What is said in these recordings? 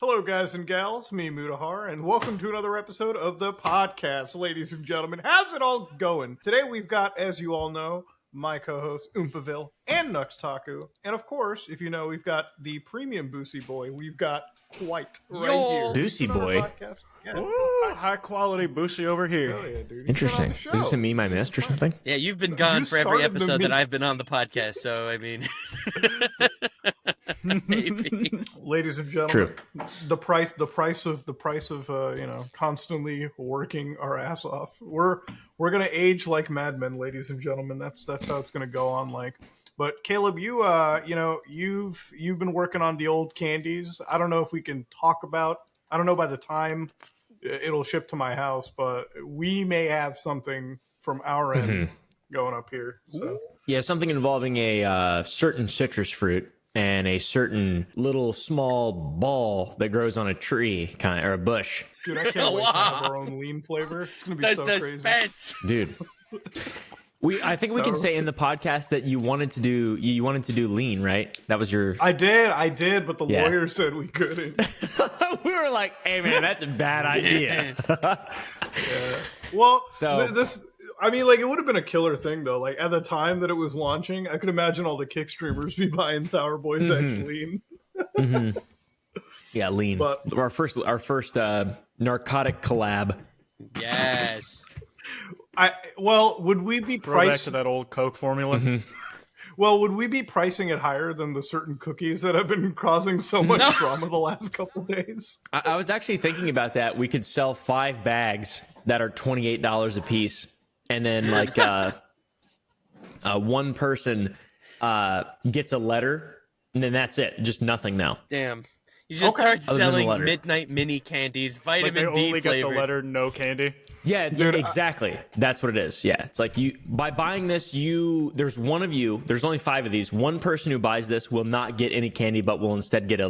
Hello, guys and gals, me, Mutahar, and welcome to another episode of the podcast, ladies and gentlemen. How's it all going? Today we've got, as you all know, my co-host, Oompaville, and Nux Taku. And of course, if you know, we've got the premium Boosie Boy. We've got Kwite right here. Boosie Boy? Yeah. Ooh, high quality Boosie over here. Hell yeah, dude. Interesting. Is this a meme I missed or something? Yeah, you've been gone for every episode that I've been on the podcast, so I mean, maybe. Ladies and gentlemen, the price of constantly working our ass off. We're gonna age like madmen, ladies and gentlemen. That's how it's gonna go on. But Caleb, you've been working on the old candies. I don't know if we can talk about. I don't know by the time it'll ship to my house, but we may have something from our end going up here. So. Yeah, something involving a certain citrus fruit and a certain little small ball that grows on a tree, or a bush. Dude, I can't wait to have our own lean flavor. It's gonna be The so suspense. crazy, dude. I think we can say in the podcast that you wanted to do lean, right? That was your. I did, but the lawyer said we couldn't. We were like, "Hey, man, that's a bad idea." Well, so this. I mean, it would have been a killer thing, though. At the time that it was launching, I could imagine all the kick streamers be buying Sour Boys X Lean. Yeah, lean. But our first narcotic collab. Yes. Would we be Throw back to that old Coke formula? Well, would we be pricing it higher than the certain cookies that have been causing so much drama the last couple days? I was actually thinking about that. We could sell 5 bags that are $28 a piece. And then one person gets a letter, and then that's it. Just nothing now. Damn. You just start selling midnight mini candies, vitamin D only flavored. get the letter, no candy. Yeah, dude, exactly. That's what it is. Yeah, it's like by buying this, there's one of you. There's only 5 of these. One person who buys this will not get any candy, but will instead get a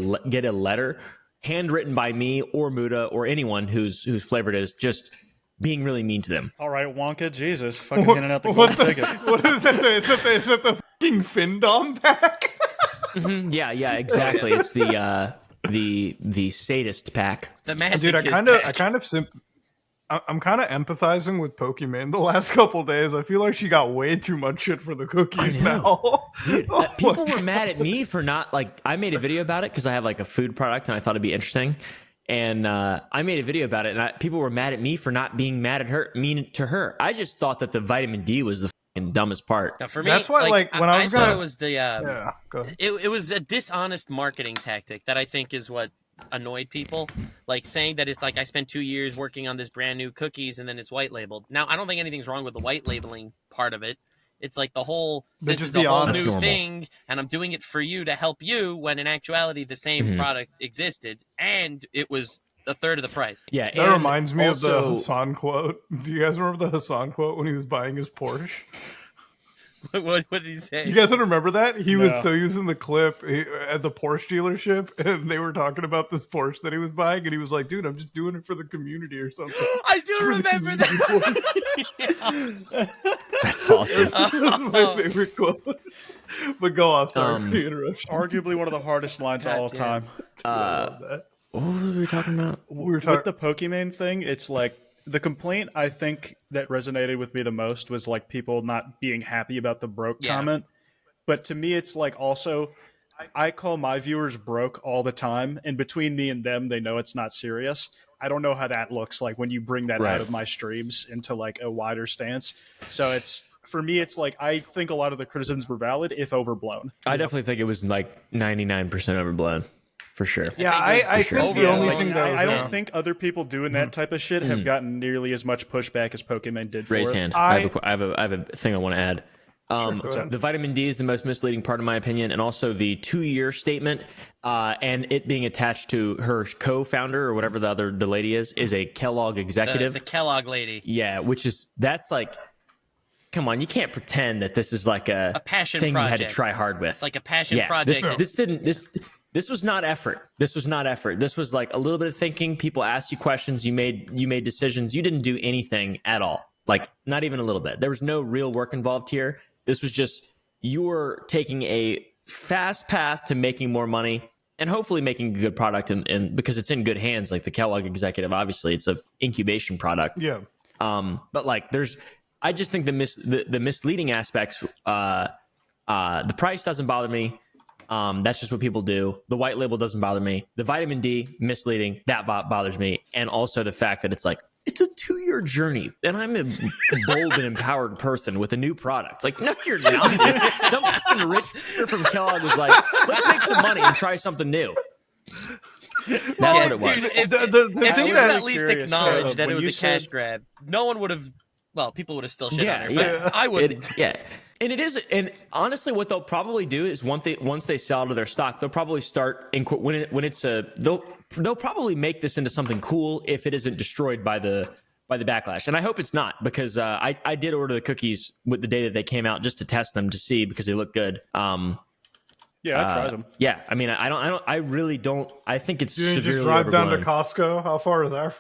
letter handwritten by me or Muda or anyone whose flavor it is. Just being really mean to them. All right, Wonka, Jesus, fucking handing out the golden ticket. What is that? Is that the fucking Findom pack? Yeah, exactly. It's the sadist pack. The masochist Dude, I'm kind of empathizing with Pokimane the last couple days. I feel like she got way too much shit for the cookies now. Dude, people were mad at me for not, I made a video about it because I have a food product and I thought it'd be interesting. And I made a video about it, and people were mad at me for not being mean to her. I just thought that the vitamin D was the fucking dumbest part. Now for me, that's why, when I thought it was the go ahead. it was a dishonest marketing tactic that I think is what annoyed people. Saying that it's I spent 2 years working on this brand new cookies and then it's white labeled. Now I don't think anything's wrong with the white labeling part of it. It's the whole, this is a whole new thing, and I'm doing it for you to help you, when in actuality the same product existed, and it was a third of the price. Yeah, that reminds me of the Hassan quote. Do you guys remember the Hassan quote when he was buying his Porsche? What did he say? You guys don't remember that? He was so using the clip at the Porsche dealership, and they were talking about this Porsche that he was buying, and he was like, dude, I'm just doing it for the community or something. I do remember that. That's awesome. That's my favorite quote. But go off, sorry for the interruption. Arguably one of the hardest lines of all time. What were we talking about? With the Pokimane thing, it's the complaint I think that resonated with me the most was people not being happy about the broke comment. But to me, it's also, I call my viewers broke all the time, and between me and them, they know it's not serious. I don't know how that looks when you bring that out of my streams into a wider stance. So for me, it's I think a lot of the criticisms were valid, if overblown. I definitely think it was 99% overblown. For sure. Yeah, I think the only thing I don't think other people doing that type of shit have gotten nearly as much pushback as Pokimane did for Raise it. hand. I have a thing I want to add. Sure, the vitamin D is the most misleading part, in my opinion, and also the 2-year statement, and it being attached to her co-founder or whatever the lady is a Kellogg executive. The Kellogg lady. Yeah, that's come on, you can't pretend that this is a passion thing project. You had to try hard with. It's a passion project. This was not effort. This was not effort. This was a little bit of thinking. People asked you questions. You made decisions. You didn't do anything at all. Not even a little bit. There was no real work involved here. This was just you were taking a fast path to making more money and hopefully making a good product, and because it's in good hands, like the Kellogg executive, obviously it's an incubation product. Yeah. But like I just think the misleading aspects, the price doesn't bother me. That's just what people do. The white label doesn't bother me. The vitamin D misleading, that bothers me. And also the fact that it's like, it's a 2-year journey, and I'm a bold and empowered person with a new product. Like, no, you're not. Dude. Some fucking rich from Kellogg was like, let's make some money and try something new. That's what it was. Dude, if The if thing you that- would at least curious, acknowledge that when it was you a cash grab, no one would have. Well, people would have still shit on her. But I wouldn't. And it is, and honestly, what they'll probably do is once they sell out of their stock, they'll probably start they'll probably make this into something cool if it isn't destroyed by the backlash. And I hope it's not, because I did order the cookies with the day that they came out just to test them to see, because they look good. Yeah, I tried them. Yeah, I mean, I really don't. I think it's You didn't severely just drive down to overblown. Costco. How far is that?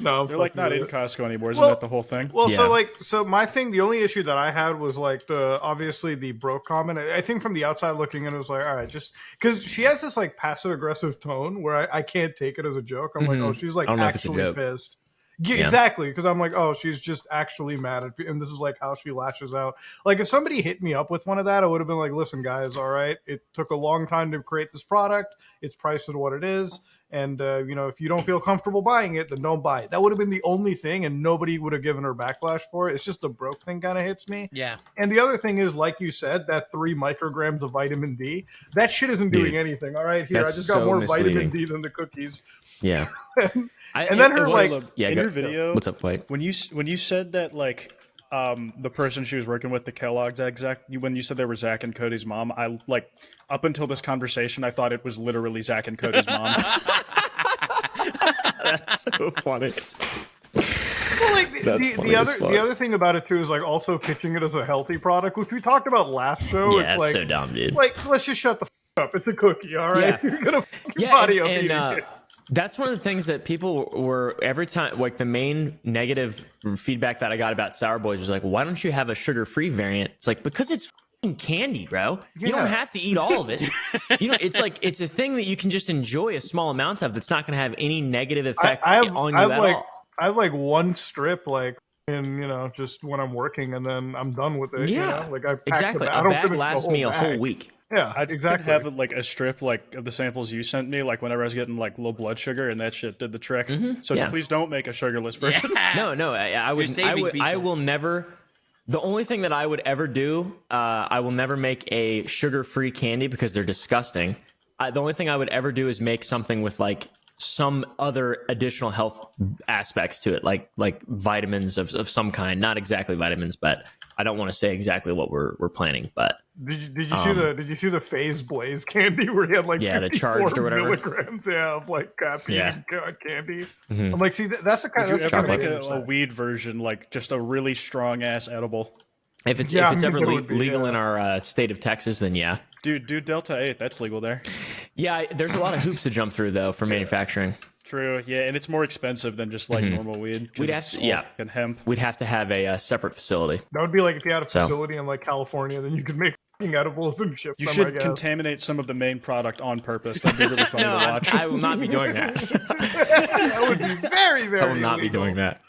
No, I'm They're like not fucking in with it. Costco anymore. Isn't Well- that the whole thing? Well, Yeah. so my thing, the only issue that I had was like obviously the broke comment. I think from the outside looking in, it was like, all right, just because she has this like passive aggressive tone where I can't take it as a joke. I'm like, oh, she's like I don't know if it's a actually joke. pissed. Yeah, Yeah. exactly. Because I'm like, oh, she's just actually mad at me, and this is like how she lashes out. Like if somebody hit me up with one of that, I would have been like, listen, guys, all right, it took a long time to create this product. It's priced at what it is. And if you don't feel comfortable buying it, then don't buy it. That would have been the only thing, and nobody would have given her backlash for it. It's just the broke thing kind of hits me. Yeah. And the other thing is, like you said, that 3 micrograms of vitamin D, that shit isn't doing Dude, anything. All right, here I that's just got so more misleading. vitamin D than the cookies. Yeah. And then her, like- yeah, in go- your video, what's up, Kwite? when you said that like the person she was working with, the Kellogg's exec, when you said they were Zach and Cody's mom, I like up until this conversation, I thought it was literally Zach and Cody's mom. That's so funny. Well, like That's funny as fuck. the other thing about it too is like also pitching it as a healthy product, which we talked about last show. Yeah, it's it's like, so dumb, dude. like let's just shut the up. It's a cookie, all right. Yeah. You're gonna fuck your Yeah, body up and eating it. that's one of the things that people were every time, like the main negative feedback that I got about Sour Boys was like, why don't you have a sugar-free variant? It's like, because it's fucking candy, bro. You don't Yeah. have to eat all of it. It's like, it's a thing that you can just enjoy a small amount of that's not going to have any negative effect on you at all. I have like one strip, like in just when I'm working, and then I'm done with it. Yeah, like I pack exactly. I A don't bag finish the lasts whole me a whole bag. week. Yeah, I did exactly. have like a strip like of the samples you sent me, like whenever I was getting like low blood sugar, and that shit did the trick. So yeah. please don't make a sugarless version. No, I would. saving I people. will never. The only thing that I would ever do, I will never make a sugar-free candy because they're disgusting. The only thing I would ever do is make something with like some other additional health aspects to it, like vitamins of some kind. Not exactly vitamins, but I don't want to say exactly what we're planning. But Did you see the Phase Blaze candy where he had like Yeah, the 54 charged or whatever. milligrams of like caffeine Yeah. candy? Mhm. I'm like, see, that's the kind Would of you ever make chocolate. a weed version, like just a really strong ass edible? if it's Yeah, if it's I mean, ever it would be, legal yeah. in our state of Texas, then yeah. Dude, Delta 8, that's legal there. Yeah, there's a lot of hoops to jump through though for manufacturing. True, yeah, and it's more expensive than just like normal weed. 'cause We'd have it's to- all yeah. fucking hemp. We'd have to have a separate facility. That would be like if you had a So- facility in like California, then you could make fucking edibles and ship You them. I should guess. contaminate some of the main product on purpose. That'd be really funny to watch. I will not be doing that. That would be very, very. I will not be illegal. doing that.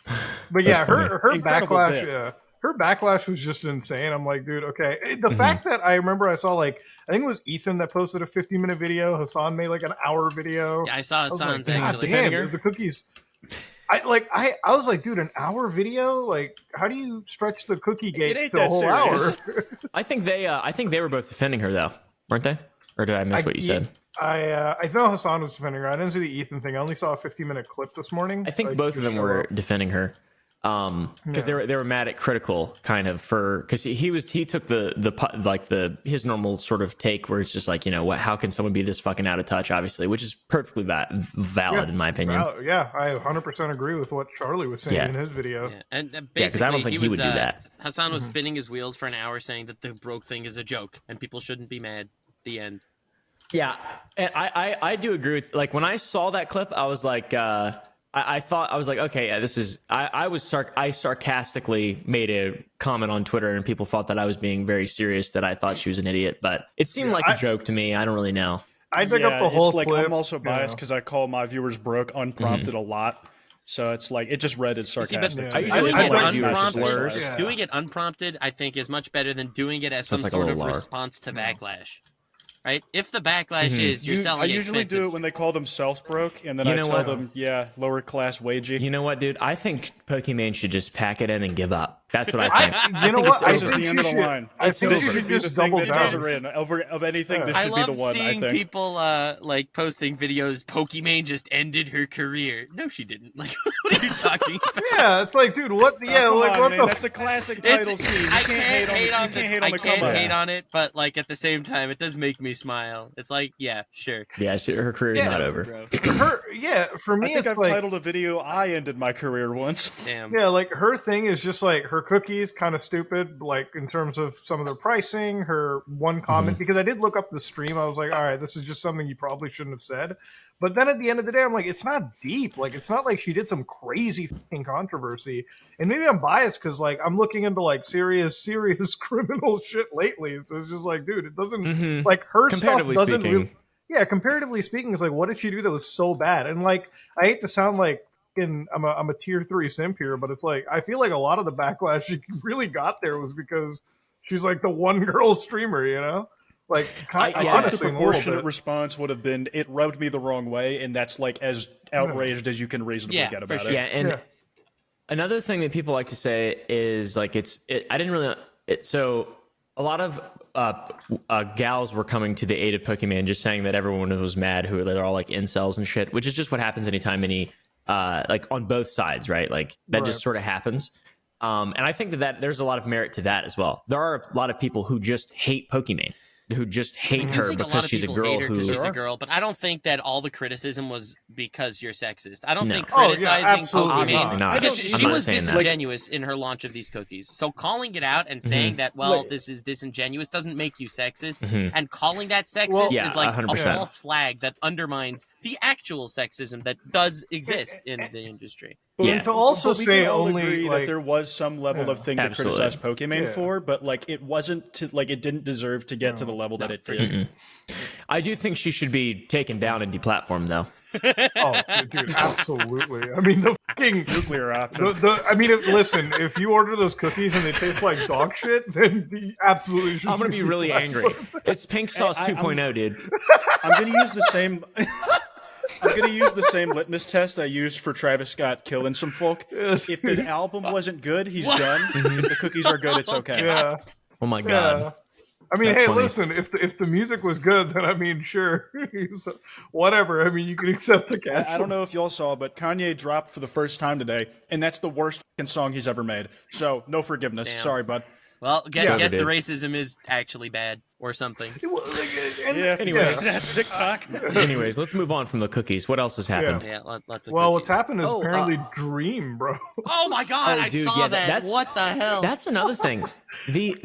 But yeah, That's her Incredible backlash, bit. yeah, her backlash was just insane. I'm like, dude, okay. The fact that I remember I saw like I think it was Ethan that posted a 50-minute video. Hassan made like an hour video. Yeah, I saw I was like, Hassan's God actually. damn, Defending her? dude, the cookies. I was like, dude, an hour video? Like, how do you stretch the cookie gate ain't to a that whole serious. hour? I think they were both defending her though, weren't they? Or did I miss what you said? I know Hassan was defending her. I didn't see the Ethan thing. I only saw a 50-minute clip this morning. I think Like, both of just them show were up. defending her. Because they were mad at Critical kind of because he took his normal sort of take where it's just like, how can someone be this fucking out of touch, obviously, which is perfectly valid in my opinion. Wow, yeah, I 100% agree with what Charlie was saying Yeah. in his video. Yeah, and Yeah, 'cause I don't think he was, would do that. Hassan was spinning his wheels for an hour, saying that the broke thing is a joke and people shouldn't be mad. The end. Yeah, and I do agree with, like, when I saw that clip, I was like, I thought, I was like, okay, yeah, this is. I sarcastically made a comment on Twitter, and people thought that I was being very serious, that I thought she was an idiot, but it seemed like a joke to me. I don't really know. I dig up the whole it's like clip. I'm also biased because I call my viewers broke unprompted a lot. So it's like it just read as sarcastic. I to me. usually doing it let viewers unprompted, slurs. Yeah. doing it unprompted, I think, is much better than doing it as some Sounds like a sort little of lar. response to backlash. Right? If the backlash is you're selling I usually expensive, do it when they call themselves broke, and then You I know tell what? them, yeah, lower class wagey. You know what, dude? I think Pokimane should just pack it in and give up. That's what I think. You know what? This I is think the end she of the should. line. I think This she should should be the just thing double that does down. her in. Of anything, this I should be the love one. I seeing think. people like posting videos. Pokimane just ended her career. No, she didn't. Like, what are you talking about? Yeah, it's like, dude, what? Yeah, Come like on, what man, the? that's a classic title scene. You I can't hate on the I can't comeback. hate on it, but like at the same time, it does make me smile. It's like, yeah, sure. Yeah, her career is not over. Bro. For I me, think it's I've like, titled a video "I ended my career once." Damn. yeah, like her thing is just like her cookies kind of stupid, like in terms of some of their pricing. Her one comment, because I did look up the stream, I was like, all right, this is just something you probably shouldn't have said. But then at the end of the day, I'm like, it's not deep. Like, it's not like she did some crazy fucking controversy. And maybe I'm biased because like I'm looking into like serious criminal shit lately. So it's just like, dude, it doesn't like her stuff Comparatively doesn't. speaking. Yeah, comparatively speaking, it's like, what did she do that was so bad? And like, I hate to sound like I'm a tier 3 simp here, but it's like I feel like a lot of the backlash she really got there was because she's like the one girl streamer, you know? Like, I think the honestly, a little proportionate bit. response would have been, "It rubbed me the wrong way," and that's like as outraged as you can reasonably Yeah, get for about sure. it. Yeah, and Yeah. another thing that people like to say is like I didn't really. So a lot of gals were coming to the aid of Pokimane, just saying that everyone was mad, who they're all like incels and shit, which is just what happens anytime any like on both sides, right? Like that just sort of happens. And I think that there's a lot of merit to that as well. There are a lot of people who just hate Pokimane, who just hate I her think a lot because of she's a people girl hate her who. because she's a girl, but I don't think that all the criticism was because you're sexist. I don't No. think Oh, yeah, criticizing absolutely Obviously Pokimane not. because I'm she not was saying that. disingenuous in her launch of these cookies. So calling it out and saying that, well, this is disingenuous doesn't make you sexist, and calling that sexist Yeah, is like 100%. a false flag that undermines the actual sexism that does exist in the industry. But, Yeah. To also but we say can all only, agree like- that there was some level of thing to Absolutely. criticize Pokimane Yeah. for, but like it wasn't to like it didn't deserve to get to the level that it did. I do think she should be taken down and deplatformed, though. Oh, dude, absolutely. I mean, the fucking Nuclear option. I mean, listen, if you order those cookies and they taste like dog shit, then you absolutely should. I'm gonna be really angry. It's pink sauce I- 2.0, dude. I'm gonna use the same. I'm gonna use the same litmus test I used for Travis Scott killing some folk. If the album wasn't good, he's done. If the cookies are good, it's okay. Yeah, Oh my god. yeah. I mean, That's hey, funny. listen. If the music was good, then I mean, sure, whatever. I mean, you can accept the cash. I don't know if y'all saw, but Kanye dropped for the first time today, and that's the worst fucking song he's ever made. So no forgiveness. Damn. Sorry, bud. Well, guess Yeah. the racism is actually bad or something. Yeah. Anyway. That's TikTok. Anyways, let's move on from the cookies. What else has happened? Yeah, lots of Well, cookies. what's happened is Oh, apparently Dream, bro. Oh my god, Oh, I dude, saw yeah, that. that's- What the hell? That's another thing. The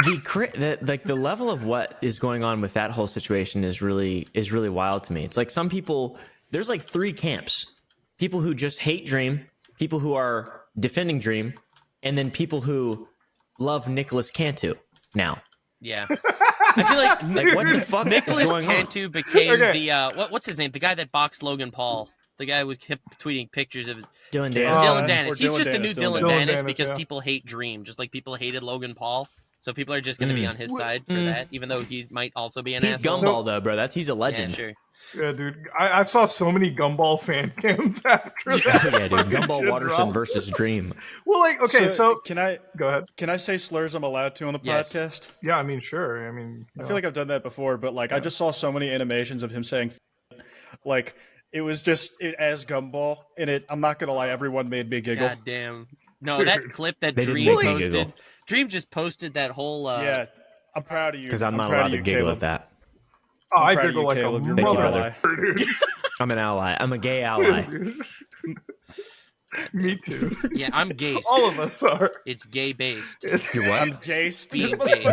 level of what is going on with that whole situation is really wild to me. It's like some people, there's like 3 camps: people who just hate Dream, people who are defending Dream, and then people who love Nicholas Cantu now. Yeah. I feel like What the fuck Nicholas is going on? Cantu became Okay. the what's his name? The guy that boxed Logan Paul. The guy who kept tweeting pictures of Dylan Yeah. Danis. Dylan or Dennis. He's Dylan just the new Dennis, Dylan Dylan Dennis, Dennis, because yeah. people hate Dream, just like people hated Logan Paul. So people are just going to be on his side for that, even though he might also be an He's asshole. Gumball though, bro. He's a Yeah, legend. sure. Yeah, dude. I saw so many Gumball fan cams after that. Yeah, dude. Gumball Shit Watterson dropped. versus Dream. Well, like, okay, so can I go ahead. say slurs I'm allowed to on the Yes. podcast? Yeah, I mean, sure. I mean, I feel like I've done that before, but like I just saw so many animations of him saying, like it was just as Gumball, and I'm not gonna lie, everyone made me giggle. God damn. No, that clip that They didn't Dream make me posted. giggle. Dream just posted that whole. Yeah, I'm proud of you Because I'm not proud allowed of to you, giggle Caleb. at that. oh, I proud of giggle you, like Caleb. a You're Thank you, mother, brother. dude. I'm an ally. I'm a gay ally. Me too. Yeah, I'm gay. All of us are. It's gay based. You're what? I'm gay. Being This gay.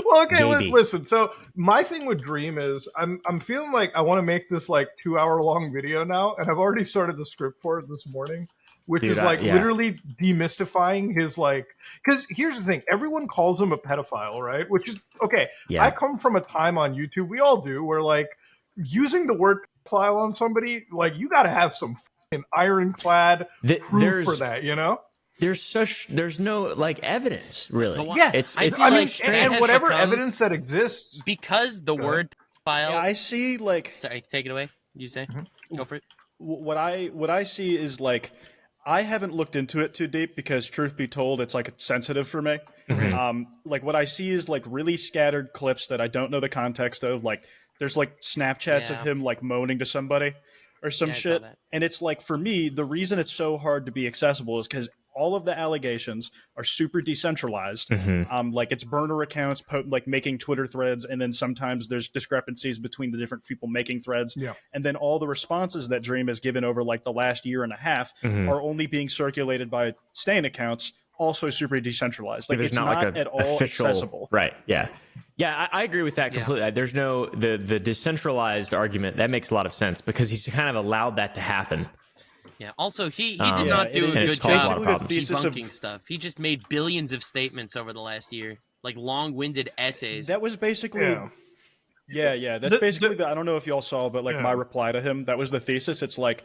Well, Well, okay, Maybe. listen. So my thing with Dream is I'm feeling like I want to make this like 2 hour long video now, and I've already started the script for it this morning, which Dude, is like yeah. literally demystifying his like. Because here's the thing: everyone calls him a pedophile, right? Which is okay. Yeah. I come from a time on YouTube, we all do, where like using the word pedophile on somebody, like you got to have some fucking ironclad proof for that, you know? There's no like evidence really. Yeah, it's I it's feel I mean, like strange. and has whatever become- evidence that exists, because the word file. Yeah, I see like Sorry, take it away. You say, go for it. what I see is like I haven't looked into it too deep because truth be told, it's like sensitive for me. Like what I see is like really scattered clips that I don't know the context of. Like there's like Snapchats of Yeah. him like moaning to somebody or some Yeah, I saw shit. that. And it's like for me, the reason it's so hard to be accessible is because all of the allegations are super decentralized. Like it's burner accounts, like making Twitter threads, and then sometimes there's discrepancies between the different people making threads. Yeah. And then all the responses that Dream has given over like the last year and a half are only being circulated by Stain accounts, also super decentralized. Like There's it's not not like a at all official, accessible. right? Yeah, I agree with that completely. There's no the decentralized argument that makes a lot of sense because he's kind of allowed that to happen. Yeah. Also, he did Yeah, not do a and good it's caused a lot job of problems. thesis of- debunking stuff. He just made billions of statements over the last year, like long-winded essays. That was basically yeah. yeah. That's basically I don't know if y'all saw, but like Yeah. my reply to him, that was the thesis. It's like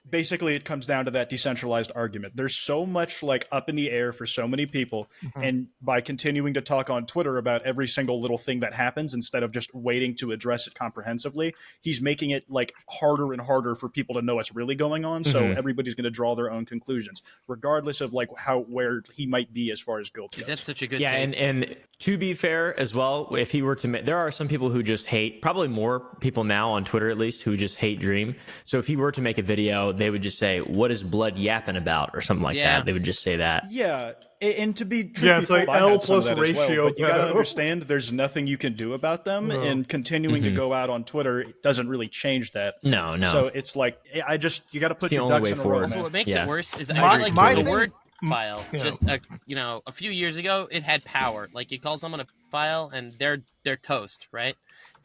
basically it comes down to that decentralized argument. There's so much like up in the air for so many people, and by continuing to talk on Twitter about every single little thing that happens instead of just waiting to address it comprehensively, he's making it like harder and harder for people to know what's really going on. So everybody's going to draw their own conclusions, regardless of like where he might be as far as guilt goes. That's such a good Yeah, take. and to be fair as well, if he were to there are some people who just hate, probably more people now on Twitter at least, who just hate Dream. So if he were to make a video, they would just say, "What is blood yapping about?" or something like that. They would just say that. Yeah, and to be truth Yeah, be it's told, like I L had some of plus that as well, ratio but you got to pedo. understand there's nothing you can do about them, and continuing to go out on Twitter doesn't really change that. No. So it's like you got to put the your only ducks way in a row. forward. Also, man. what makes Yeah. it worse is My- I feel my like the thing- word file yeah. just a few years ago it had power. Like you call someone a file and they're toast, right?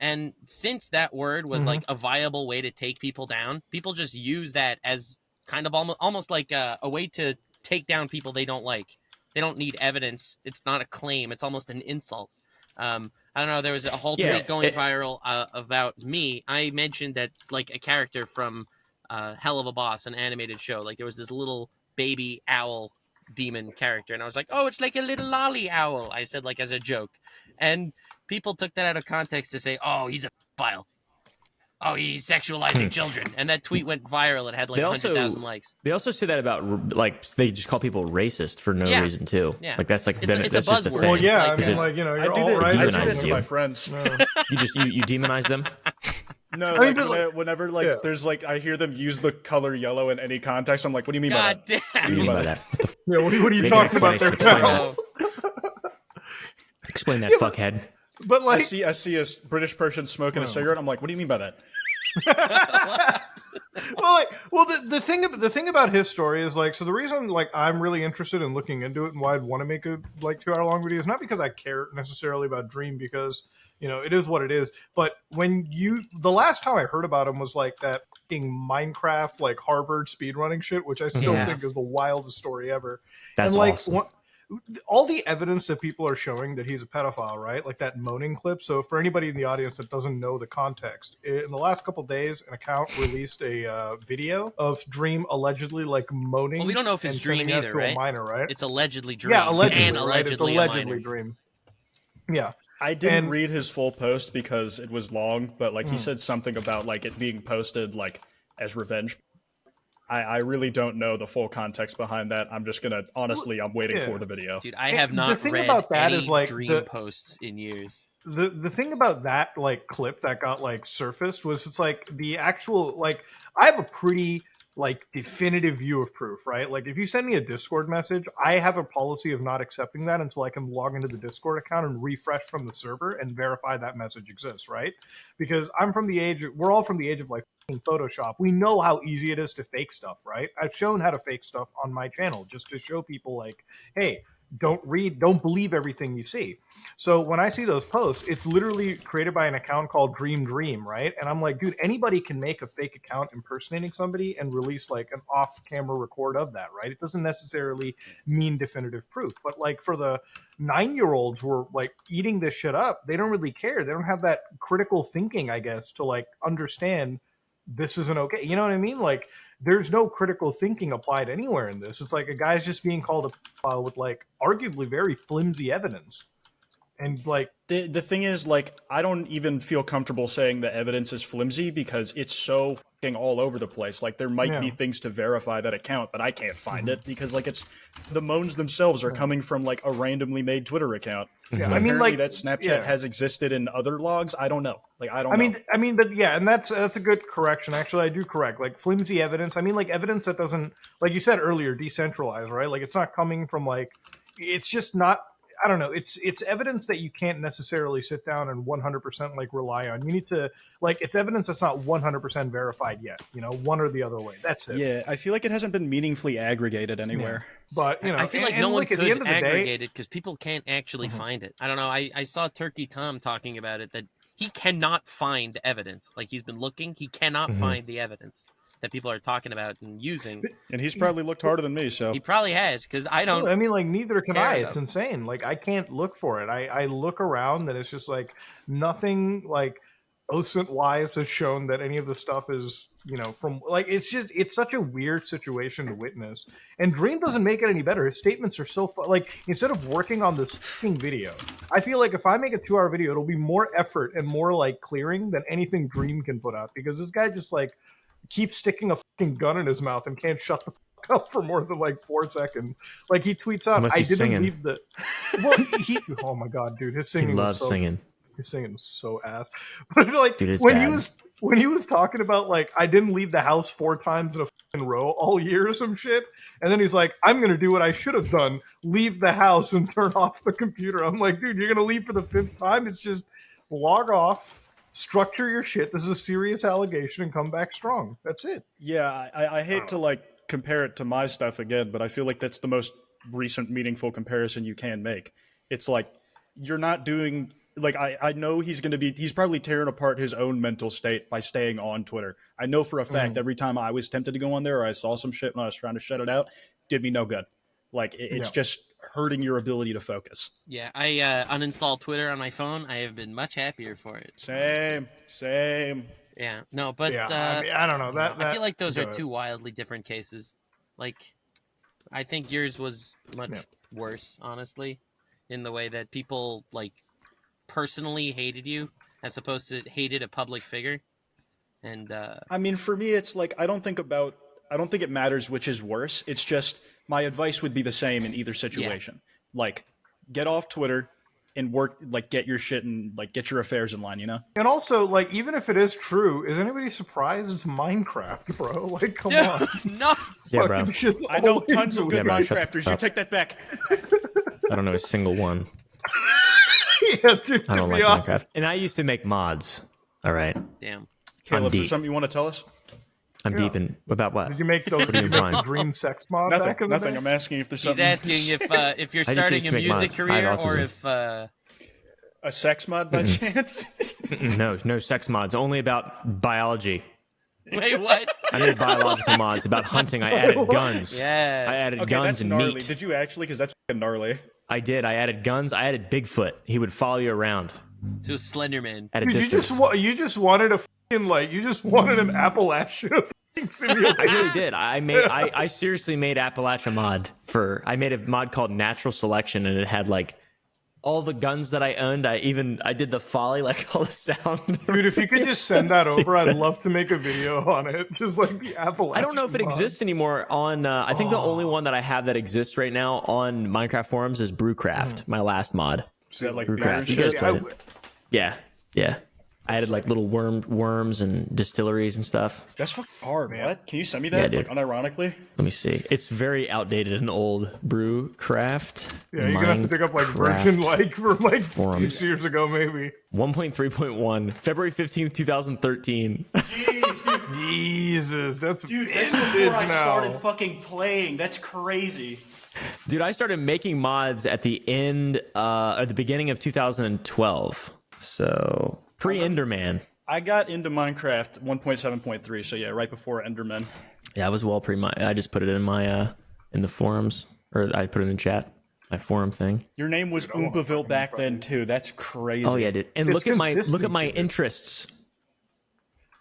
And since that word was like a viable way to take people down, people just use that as kind of almost like a way to take down people they don't like. They don't need evidence. It's not a claim. It's almost an insult. I don't know. There was a whole tweet going viral about me. I mentioned that like a character from Hell of a Boss, an animated show. Like there was this little baby owl demon character, and I was like, "Oh, it's like a little lolly owl." I said like as a joke, and people took that out of context to say, "Oh, he's a pedophile. Oh, he's sexualizing children," and that tweet went viral. It had like 100,000 likes. They also say that about like they just call people racist for no reason too. Yeah. Like that's like It's a that's just a buzzword. thing. Well, yeah, like- I Is mean, it- like, you know, I you're do all that. right. I do demonize that to you. my friends. You just you demonize them. No, mean, like, but, whenever like there's like I hear them use the color yellow in any context, I'm like, what do you mean by God that? damn. What do you mean by that? What the Yeah, what are you Make an talking about there, explanation. pal? Oh, explain that, Yeah, but- fuckhead. But I like, see a British person smoking a cigarette. I'm like, what do you mean by that? the thing about his story is like, so the reason like I'm really interested in looking into it and why I'd want to make a like 2 hour long video is not because I care necessarily about Dream, because you know it is what it is. But the last time I heard about him was like that fucking Minecraft like Harvard speedrunning shit, which I still Yeah. think is the wildest story ever. That's and like awesome. all the evidence that people are showing that he's a pedophile, right? Like that moaning clip. So for anybody in the audience that doesn't know the context, in the last couple days, an account released a video of Dream allegedly like moaning. Well, we don't know if it's and Dream sending that either, to right? A minor, right? it's allegedly Dream. Yeah, allegedly, and right? It's allegedly, a allegedly minor. Dream. Yeah. I didn't And- read his full post because it was long, but like he said something about like it being posted like as revenge. I really don't know the full context behind that. I'm just gonna honestly, I'm waiting Yeah. for the video. Dude, I And have the not thing read about that any is, like, Dream the- posts in years. The thing about that like clip that got like surfaced was it's like the actual like I have a pretty like definitive view of proof, right? Like if you send me a Discord message, I have a policy of not accepting that until I can log into the Discord account and refresh from the server and verify that message exists, right? Because we're all from the age of like fucking Photoshop. We know how easy it is to fake stuff, right? I've shown how to fake stuff on my channel just to show people like, hey, don't believe everything you see. So when I see those posts, it's literally created by an account called Dream, right? And I'm like, dude, anybody can make a fake account impersonating somebody and release like an off-camera record of that, right? It doesn't necessarily mean definitive proof. But like for the 9-year-olds who are like eating this shit up, they don't really care. They don't have that critical thinking, I guess, to like understand this isn't okay. You know what I mean? Like there's no critical thinking applied anywhere in this. It's like a guy's just being called a pedophile with like arguably very flimsy evidence. And like the thing is, like, I don't even feel comfortable saying the evidence is flimsy because it's so fucking all over the place. Like, there might be things to verify that account, but I can't find it because, like, it's the moans themselves are coming from like a randomly made Twitter account. Yeah, But I mean, apparently like that Snapchat has existed in other logs. I don't know. Like, I don't know. I mean, but yeah, and that's a good correction. Actually, I do correct. Like flimsy evidence. I mean, like evidence that doesn't, like you said earlier, decentralized, right? Like it's not coming from like, it's just not. I don't know. It's evidence that you can't necessarily sit down and 100% like rely on. You need to like it's evidence that's not 100% verified yet. You know, one or the other way. That's it. Yeah, I feel like it hasn't been meaningfully aggregated anywhere. Yeah. But you know, I feel like and no one like, at could the end of the aggregate day, it because people can't actually find it. I don't know. I saw Turkey Tom talking about it that he cannot find evidence. Like he's been looking, he cannot find the evidence that people are talking about and using. And he's probably looked harder than me, so He probably has because I don't. I mean, like neither can care I. enough. It's insane. Like I can't look for it. I look around and it's just like nothing like OSINT wise has shown that any of the stuff is, you know, from like it's such a weird situation to witness. And Dream doesn't make it any better. His statements are so like instead of working on this fucking video, I feel like if I make a 2-hour video, it'll be more effort and more like clearing than anything Dream can put out because this guy just like keeps sticking a fucking gun in his mouth and can't shut the fuck up for more than like 4 seconds. Like he tweets out, Unless "I he's didn't singing. leave the." Well, he. Oh my god, dude, his He singing. loves was so, singing. His singing was so ass. But like Dude, it's when bad. he was talking about like I didn't leave the house 4 times in a fucking row all year or some shit, and then he's like, "I'm gonna do what I should have done: leave the house and turn off the computer." I'm like, dude, you're gonna leave for the 5th time? It's just log off. Structure your shit. This is a serious allegation and come back strong. That's it. yeah, I hate to like compare it to my stuff again, but I feel like that's the most recent meaningful comparison you can make. It's like you're not doing like I know he's probably tearing apart his own mental state by staying on Twitter. I know for a fact every time I was tempted to go on there or I saw some shit when I was trying to shut it out, did me no good. Like it's just hurting your ability to focus. Yeah, I uninstalled Twitter on my phone. I have been much happier for it. Same. Yeah, no, but Yeah, I mean, I don't know. I feel like those are go ahead. 2 wildly different cases. Like, I think yours was much worse, honestly, in the way that people like personally hated you as opposed to hated a public figure. And I mean, for me, it's like I don't think it matters which is worse. It's just my advice would be the same in either situation. Like, get off Twitter and work, like, get your shit and like get your affairs in line. You know. And also, like, even if it is true, is anybody surprised it's Minecraft, bro? Like, come on. no, Yeah, bro. Fucking shit's I know always tons of weird. good bro, shut the Minecrafters. fuck You up. take that back. I don't know a single one. Yeah, dude, I don't to like be honest. Minecraft. And I used to make mods. All right. damn. Caleb, is there deep. something you want to tell us? I'm deep in about what? Did you make the, do you imply? Dream sex mod back Nothing. in the Nothing. day? I'm asking if there's He's something. asking if you're I just starting used a to make music mods. I have career or autism. if A sex mod by chance? No sex mods. Only about biology. wait, what? I made biological mods about hunting. I added guns. Yeah. I added Okay, guns that's and gnarly. meat. Did you actually? Because that's fucking gnarly. I did. I added guns. I added Bigfoot. He would follow you around To Slenderman. at a Dude, distance. you just wanted a fucking, like, you just wanted an Appalachia fucking simulation. I really did. I seriously made Appalachia mod I made a mod called Natural Selection, and it had like all the guns that I owned. I did the folly, like all the sound. Dude, if you could just send that over, I'd love to make a video on it. Just like the Appalachia. I don't know if it mod. exists anymore on. I think the only one that I have that exists right now on Minecraft forums is Brewcraft, my last mod. Is that like Brewcraft. beer You guys shit? played it? Yeah. I added like little worms and distilleries and stuff. That's fucking hard. What? Can you send me that? Yeah, like dude. unironically? Let me see. It's very outdated and old. Brewcraft. Yeah, you're gonna have to dig up like Virgin like for like Forums. 6 years ago, maybe. 1.3.1, February 15th, 2013. Jeez, dude. Jesus, that's Dude, vintage that's before I now. started fucking playing. That's crazy. Dude, I started making mods at the beginning of 2012. So pre-Enderman. I got into Minecraft 1.7.3, so yeah, right before Enderman. Yeah, I was well I just put it in my in the forums, or I put it in chat, my forum thing. Your name was Oompaville back then too. That's crazy. Oh yeah, dude. And It's look at my consistency, dude. interests.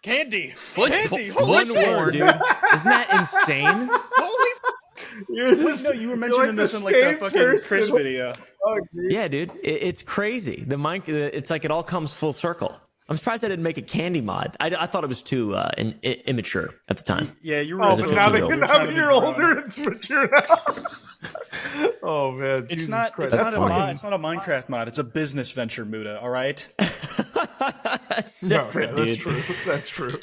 Candy. Foot Candy. One word, dude. Isn't that insane? Holy. You're Wait, no, you were mentioning this in like the fucking Chris video. Yeah, dude. It's crazy. It's like it all comes full circle. I'm surprised I didn't make a candy mod. I thought it was too immature at the time. Yeah, you were. Oh, As a but now 15-year-old. that you're older, it's mature now. Oh man, It's Jesus not. Christ. It's not a fucking- mod. It's not a Minecraft mod. It's a business venture, Muda. All right. No, Separate, yeah, that's dude. true. That's true.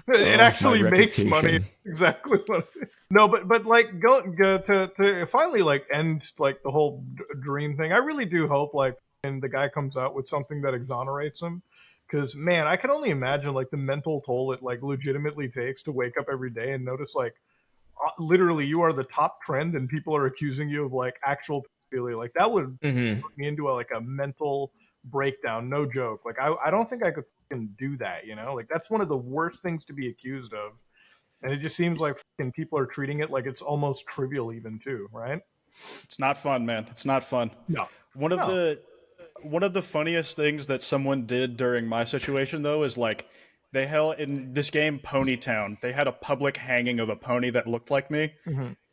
It actually my makes money. reputation. Exactly what. No, but like go to finally like end like the whole dream thing. I really do hope like and the guy comes out with something that exonerates him. Because man, I can only imagine like the mental toll it like legitimately takes to wake up every day and notice like literally you are the top trend and people are accusing you of like actual pedophilia. Like that would Mm-hmm. put me into like a mental breakdown. No joke. Like I don't think I could fucking do that. You know, like that's one of the worst things to be accused of. And it just seems like fucking people are treating it like it's almost trivial, even too, right? It's not fun, man. It's not fun. No. One of the funniest things that someone did during my situation though is like they held in this game Ponytown. They had a public hanging of a pony that looked like me,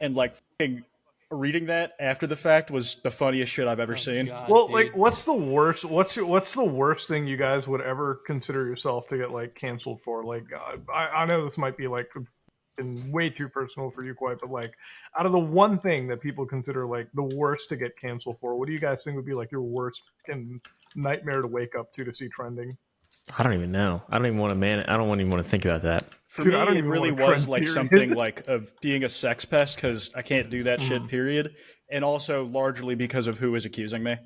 and like fucking reading that after the fact was the funniest shit I've ever seen. God, Well, dude. like, what's the worst? What's the worst thing you guys would ever consider yourself to get like canceled for? Like, I know this might be like way too personal for you, Quite, but like, out of the one thing that people consider like the worst to get canceled for, what do you guys think would be like your worst fucking nightmare to wake up to see trending? I don't even know. I don't even want to think about that. For Dude, me, I don't it even really want a was trend, like period. something like of being a sex pest because I can't do that shit. Period, and also largely because of who is accusing me.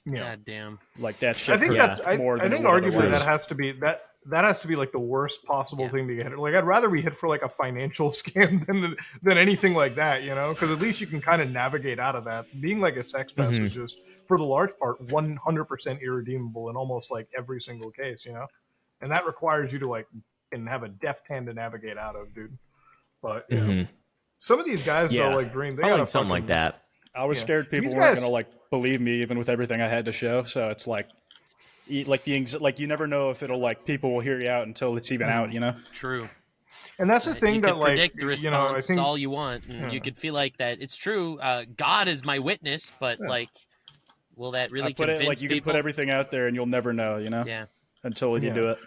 Yeah. God damn. Like that shit. I think hurt that's. more I than think it would arguably otherwise. that has to be that has to be like the worst possible thing to get hit. Like I'd rather be hit for like a financial scam than anything like that, you know? Because at least you can kind of navigate out of that. Being like a sex pest is just for the large part 100% irredeemable in almost like every single case, you know? And that requires you to like and have a deft hand to navigate out of, dude. But you know, some of these guys Yeah. though, like Dream, they I got like something like that. I was Yeah. scared people These weren't guys- gonna like believe me even with everything I had to show. So it's like like you never know if it'll like people will hear you out until it's even out. You know. True. And that's the thing you that could like predict the response you know, I think all you want, and you could feel like that it's true. God is my witness, but like, will that really I put it convince like you can people? put everything out there and you'll never know. You know. Yeah. Until you Yeah. do it.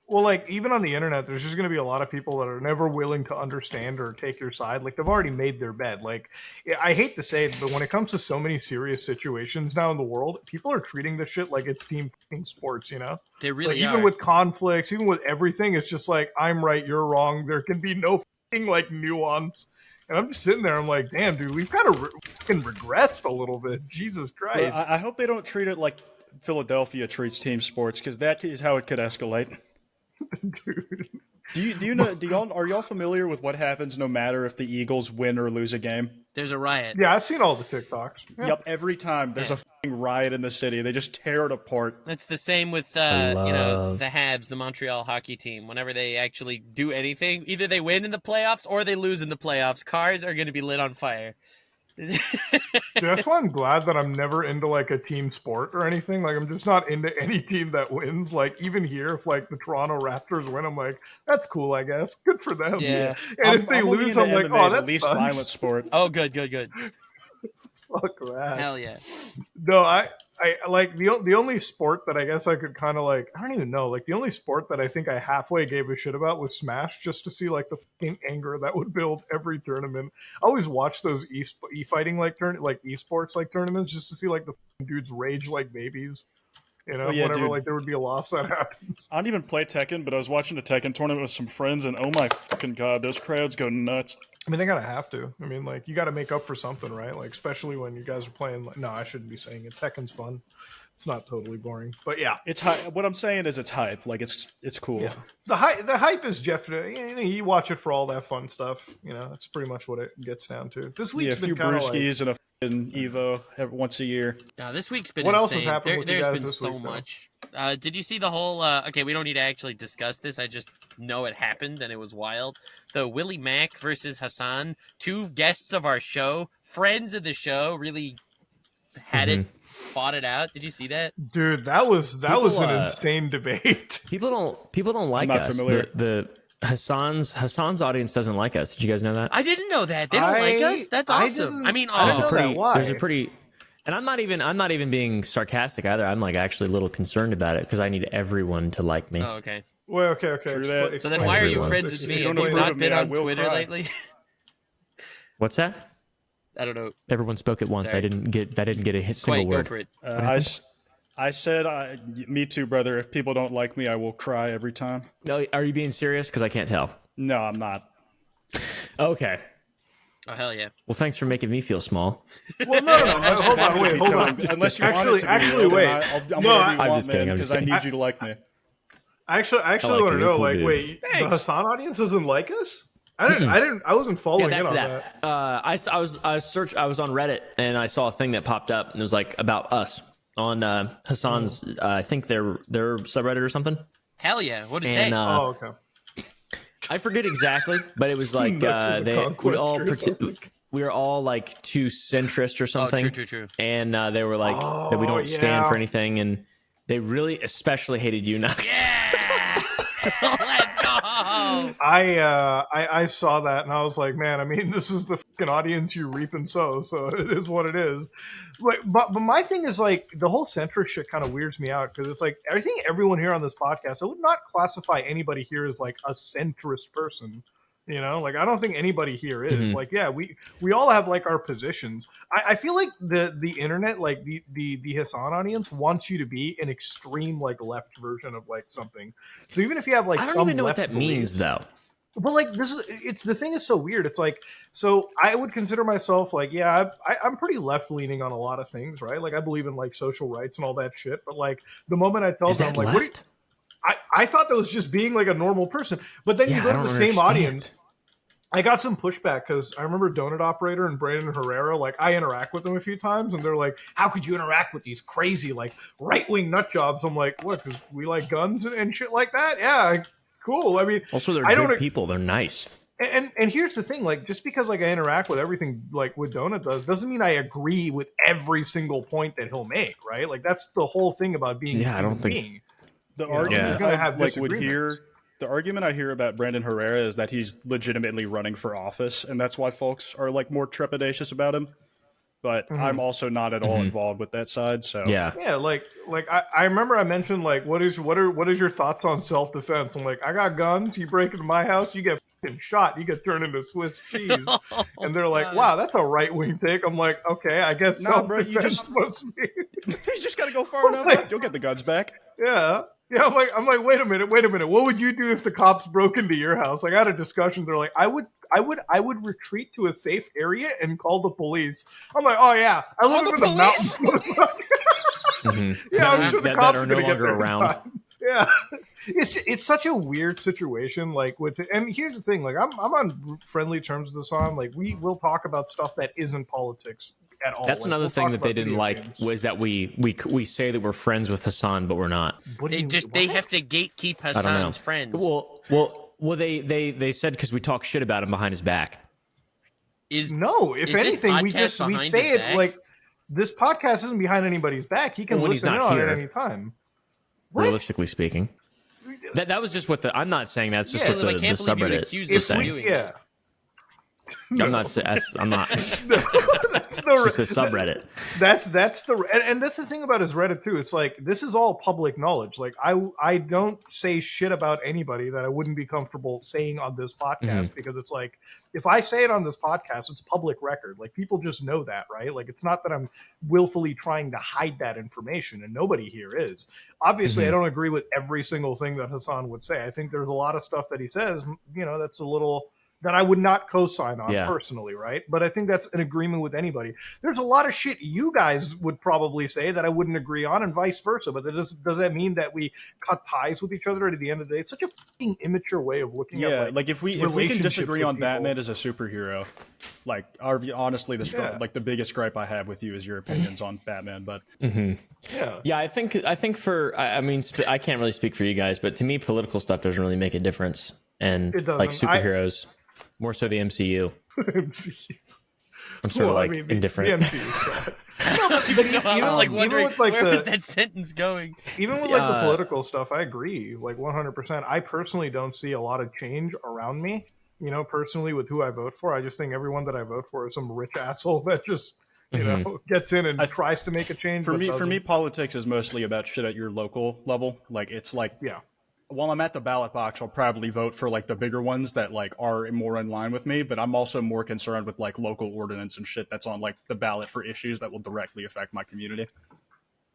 Well, like even on the internet, there's just going to be a lot of people that are never willing to understand or take your side. Like they've already made their bed. Like I hate to say it, but when it comes to so many serious situations now in the world, people are treating this shit like it's team fucking sports. You know, They really like, are. even with conflicts, even with everything, it's just like I'm right, you're wrong. There can be no fucking like nuance. And I'm just sitting there. I'm like, damn, dude, we've kind of fucking regressed a little bit. Jesus But Christ. I hope they don't treat it like Philadelphia treats team sports because that is how it could escalate. Dude. Do you know? Are y'all familiar with what happens no matter if the Eagles win or lose a game? There's a riot. Yeah, I've seen all the TikToks. Yeah. Yep, every time there's a fucking riot in the city, they just tear it apart. It's the same with the Habs, the Montreal hockey team. Whenever they actually do anything, either they win in the playoffs or they lose in the playoffs. Cars are going to be lit on fire. Dude, that's why I'm glad that I'm never into like a team sport or anything. Like I'm just not into any team that wins. Like even here, if like the Toronto Raptors win, I'm like, that's cool, I guess. Good for them. Yeah. And if they I'm only lose, into I'm like, MMA, oh, the that least sucks. violent sport. Oh, good. Fuck that. Hell yeah. No, I like the only sport that I guess I could kind of like, I don't even know, like the only sport that I think I halfway gave a shit about was Smash, just to see like the fucking anger that would build every tournament. I always watch those e-fighting like esports like tournaments just to see like the fucking dudes rage like babies. You know, Oh, yeah, whenever dude. like there would be a loss that happens. I don't even play Tekken, but I was watching a Tekken tournament with some friends, and oh my fucking god, those crowds go nuts. I mean, they gotta have to. I mean, like you got to make up for something, right? Like especially when you guys are playing. No, I shouldn't be saying it. Tekken's fun. It's not totally boring, but yeah. It's hype. What I'm saying is it's hype. Like it's cool. Yeah. The hype is definitely, you watch it for all that fun stuff. That's pretty much what it gets down to. This Yeah, week's a few been kind of brewskis and a fucking Evo once a year. This week's been What insane. else has happened with you There's guys been this so week, though? much. Did you see the whole? Okay, we don't need to actually discuss this. I just know it happened and it was wild. The Willie Mack versus Hassan, 2 guests of our show, friends of the show, really had it, fought it out. Did you see that? Dude, that was an insane debate. People don't like not us. familiar. The Hassan's audience doesn't like us. Did you guys know that? I didn't know that. They don't like us. That's awesome. I mean, I don't know that. Why? There's a pretty, and I'm not even being sarcastic either. I'm like actually a little concerned about it because I need everyone to like me. Oh, okay. Well, okay. True that. So then why are you Everyone. friends with If me? you Have don't you approve not of been me, I on will Twitter cry. lately? What's that? I don't know. Everyone spoke at once. Sorry. I didn't get a single Quite, go word. for it. I said, me too, brother. If people don't like me, I will cry every time. No, are you being serious? Because I can't tell. No, I'm not. Okay. Oh, hell yeah. Well, thanks for making me feel small. Well, no. Hold on, wait, hold on. Unless you Actually- want it to be actually, real, wait. then I'm No, whatever you I'm want, just kidding, man, I'm because just I kidding. need you to like me. I actually like want to it. know, Cool like, dude. wait, the Thanks. Hassan audience doesn't like us? I wasn't following Yeah, in back on to that. that. I was on Reddit and I saw a thing that popped up and it was like about us on Hassan's. I think their subreddit or something. Hell yeah. What is And that? Oh, okay. I forget exactly, but it was like Nuts as a we conquester or something. we were all like too centrist or something. True. And they were like that we don't stand yeah. for anything, and they really especially hated you, Nux. Yeah! Let's go! I saw that and I was like, man, I mean, this is the fucking audience you reap and sow, so it is what it is. But my thing is like the whole centrist shit kind of weirds me out because it's like I think everyone here on this podcast, I would not classify anybody here as like a centrist person. Like I don't think anybody here is. Like, yeah, we all have like our positions. I feel like the internet, like the Hassan audience wants you to be an extreme like left version of like something. So even if you have like I don't some even know what left that means though. Well, like the thing is so weird. It's like, so I would consider myself like, yeah, I'm pretty left leaning on a lot of things, right? Like I believe in like social rights and all that shit. But like the moment I tell Is them, that I'm like, left? I thought that was just being like a normal person. But then Yeah, you go I to the don't same understand. audience. I got some pushback because I remember Donut Operator and Brandon Herrera, like I interact with them a few times and they're like, how could you interact with these crazy like right-wing nut jobs? I'm like, what, because we like guns and shit like that? Yeah, cool. I mean, Also, they're I don't- good people. They're nice. and here's the thing, like just because like I interact with everything like what Donut doesn't mean I agree with every single point that he'll make, right? Like that's the whole thing about being Yeah, a I don't human think- being. The You're argument gonna I have like would disagreements. hear. The argument I hear about Brandon Herrera is that he's legitimately running for office, and that's why folks are like more trepidatious about him. But I'm also not at all involved with that side. So Yeah. Yeah, like I remember I mentioned like what is your thoughts on self defense? I'm like, I got guns. You break into my house, you get fucking shot. You get turned into Swiss cheese. And they're like, God. wow, that's a right wing take. I'm like, okay, I guess Nah, self bro, you defense just- must be. he's just got to go far enough left. You'll get the guns back. Yeah. Yeah, I'm like, wait a minute. What would you do if the cops broke into your house? Like, I had a discussion. They're like, I would retreat to a safe area and call the police. I'm like, oh yeah, I live in the mountains. Yeah, I'm sure the that cops are are no gonna get longer there in around. time. Yeah, it's such a weird situation. Like and here's the thing. Like I'm on friendly terms with this on. Like we will talk about stuff that isn't politics at all. That's Like, another we'll thing talk that they about didn't video like games. was that we say that we're friends with Hassan, but we're not. What do They you- just they what? have to gatekeep I don't know. Hassan's friends. Well, they said because we talk shit about him behind his back. Is No, if Is this anything, we podcast behind say his it back? like this podcast isn't behind anybody's back. He can Well, when he's listen in not on here. it any time. What? Realistically speaking, that was just what the. I'm not saying that's just Yeah, what I the can't believe you subreddit accused is us of saying. doing Yeah. I'm not. I'm not. It's That's just a the subreddit. that's the and that's the thing about his Reddit too. It's like this is all public knowledge. Like I don't say shit about anybody that I wouldn't be comfortable saying on this podcast because it's like if I say it on this podcast, it's public record. Like people just know that, right? Like it's not that I'm willfully trying to hide that information, and nobody here is. Obviously, I don't agree with every single thing that Hassan would say. I think there's a lot of stuff that he says, that's a little that I would not co-sign on Yeah. personally, right? But I think that's an agreement with anybody. There's a lot of shit you guys would probably say that I wouldn't agree on, and vice versa. But does that mean that we cut ties with each other at the end of the day? It's such a fucking immature way of looking at Yeah, like if we can relationships disagree with on people. Batman as a superhero, like honestly, the biggest gripe I have with you is your opinions on Batman. But Yeah, I think for I mean I can't really speak for you guys, but to me political stuff doesn't really make a difference, and It doesn't. like superheroes, more so the MCU. I'm sort of like indifferent. The MCU I was like wondering with, like, where was that sentence going. Even with like the political stuff, I agree, like 100%. I personally don't see a lot of change around me. You know, personally with who I vote for, I just think everyone that I vote for is some rich asshole that just know gets in and tries to make a change. For me, politics is mostly about shit at your local level. Like it's like while I'm at the ballot box, I'll probably vote for like the bigger ones that like are more in line with me. But I'm also more concerned with like local ordinance and shit that's on like the ballot for issues that will directly affect my community.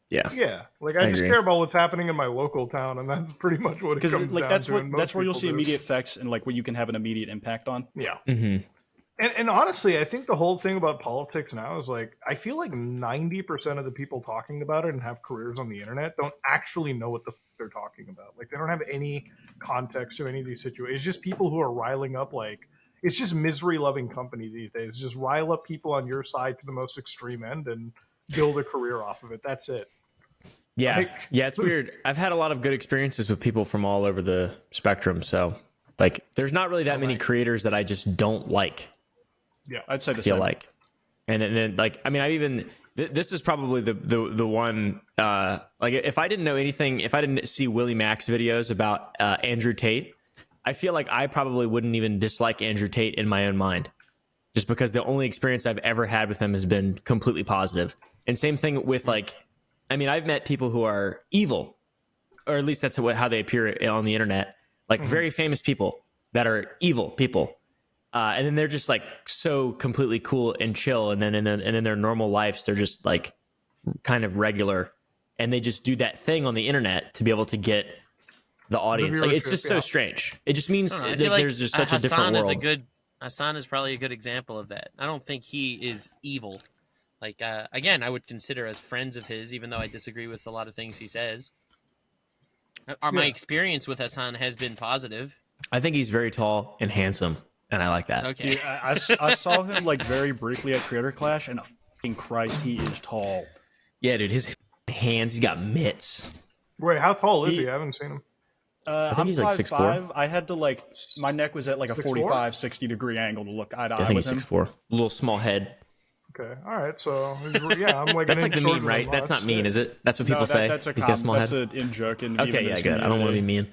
Yeah. Like I just care about what's happening in my local town, and that's pretty much what it comes like down to. that's where you'll see immediate effects and like what you can have an immediate impact on. Yeah. And honestly, I think the whole thing about politics now is like, I feel like 90% of the people talking about it and have careers on the internet don't actually know what the fuck they're talking about. Like, they don't have any context of any of these situations. It's just people who are riling up, like, it's just misery-loving company these days. Just rile up people on your side to the most extreme end and build a career off of it. That's it. Yeah, it's weird. I've had a lot of good experiences with people from all over the spectrum. So, like, there's not really that many creators that I just don't like. Yeah, I'd say the feel same. like, and then like I mean I even this is probably the one like if I didn't know anything, if I didn't see Willie Mack's videos about Andrew Tate, I feel like I probably wouldn't even dislike Andrew Tate in my own mind, just because the only experience I've ever had with him has been completely positive. And same thing with like, I mean I've met people who are evil, or at least that's how they appear on the internet, like very famous people that are evil people. And then they're just like so completely cool and chill, and then in their normal lives they're just like kind of regular, and they just do that thing on the internet to be able to get the audience. Like it's just so strange. It just means that there's just such a different world. Hassan is probably a good example of that. I don't think he is evil. Like again, I would consider us friends of his, even though I disagree with a lot of things he says. My experience with Hassan has been positive. I think he's very tall and handsome. And I like that. Okay. Dude, I saw him like very briefly at Creator Clash, and fucking Christ, he is tall. Yeah, dude, his hands, he's got mitts. Wait, how tall is he? I haven't seen him. I think he's like 6'4". I had to like, my neck was at like a 45, 60 degree angle to look eye to eye with him. I think he's 6'4". A little small head. Okay, all right. So yeah, I'm like that's like the meme, right? That's not mean, is it? That's what people say. That's a he's got a small head. That's an in joke. Okay, yeah, good. I don't want to be mean.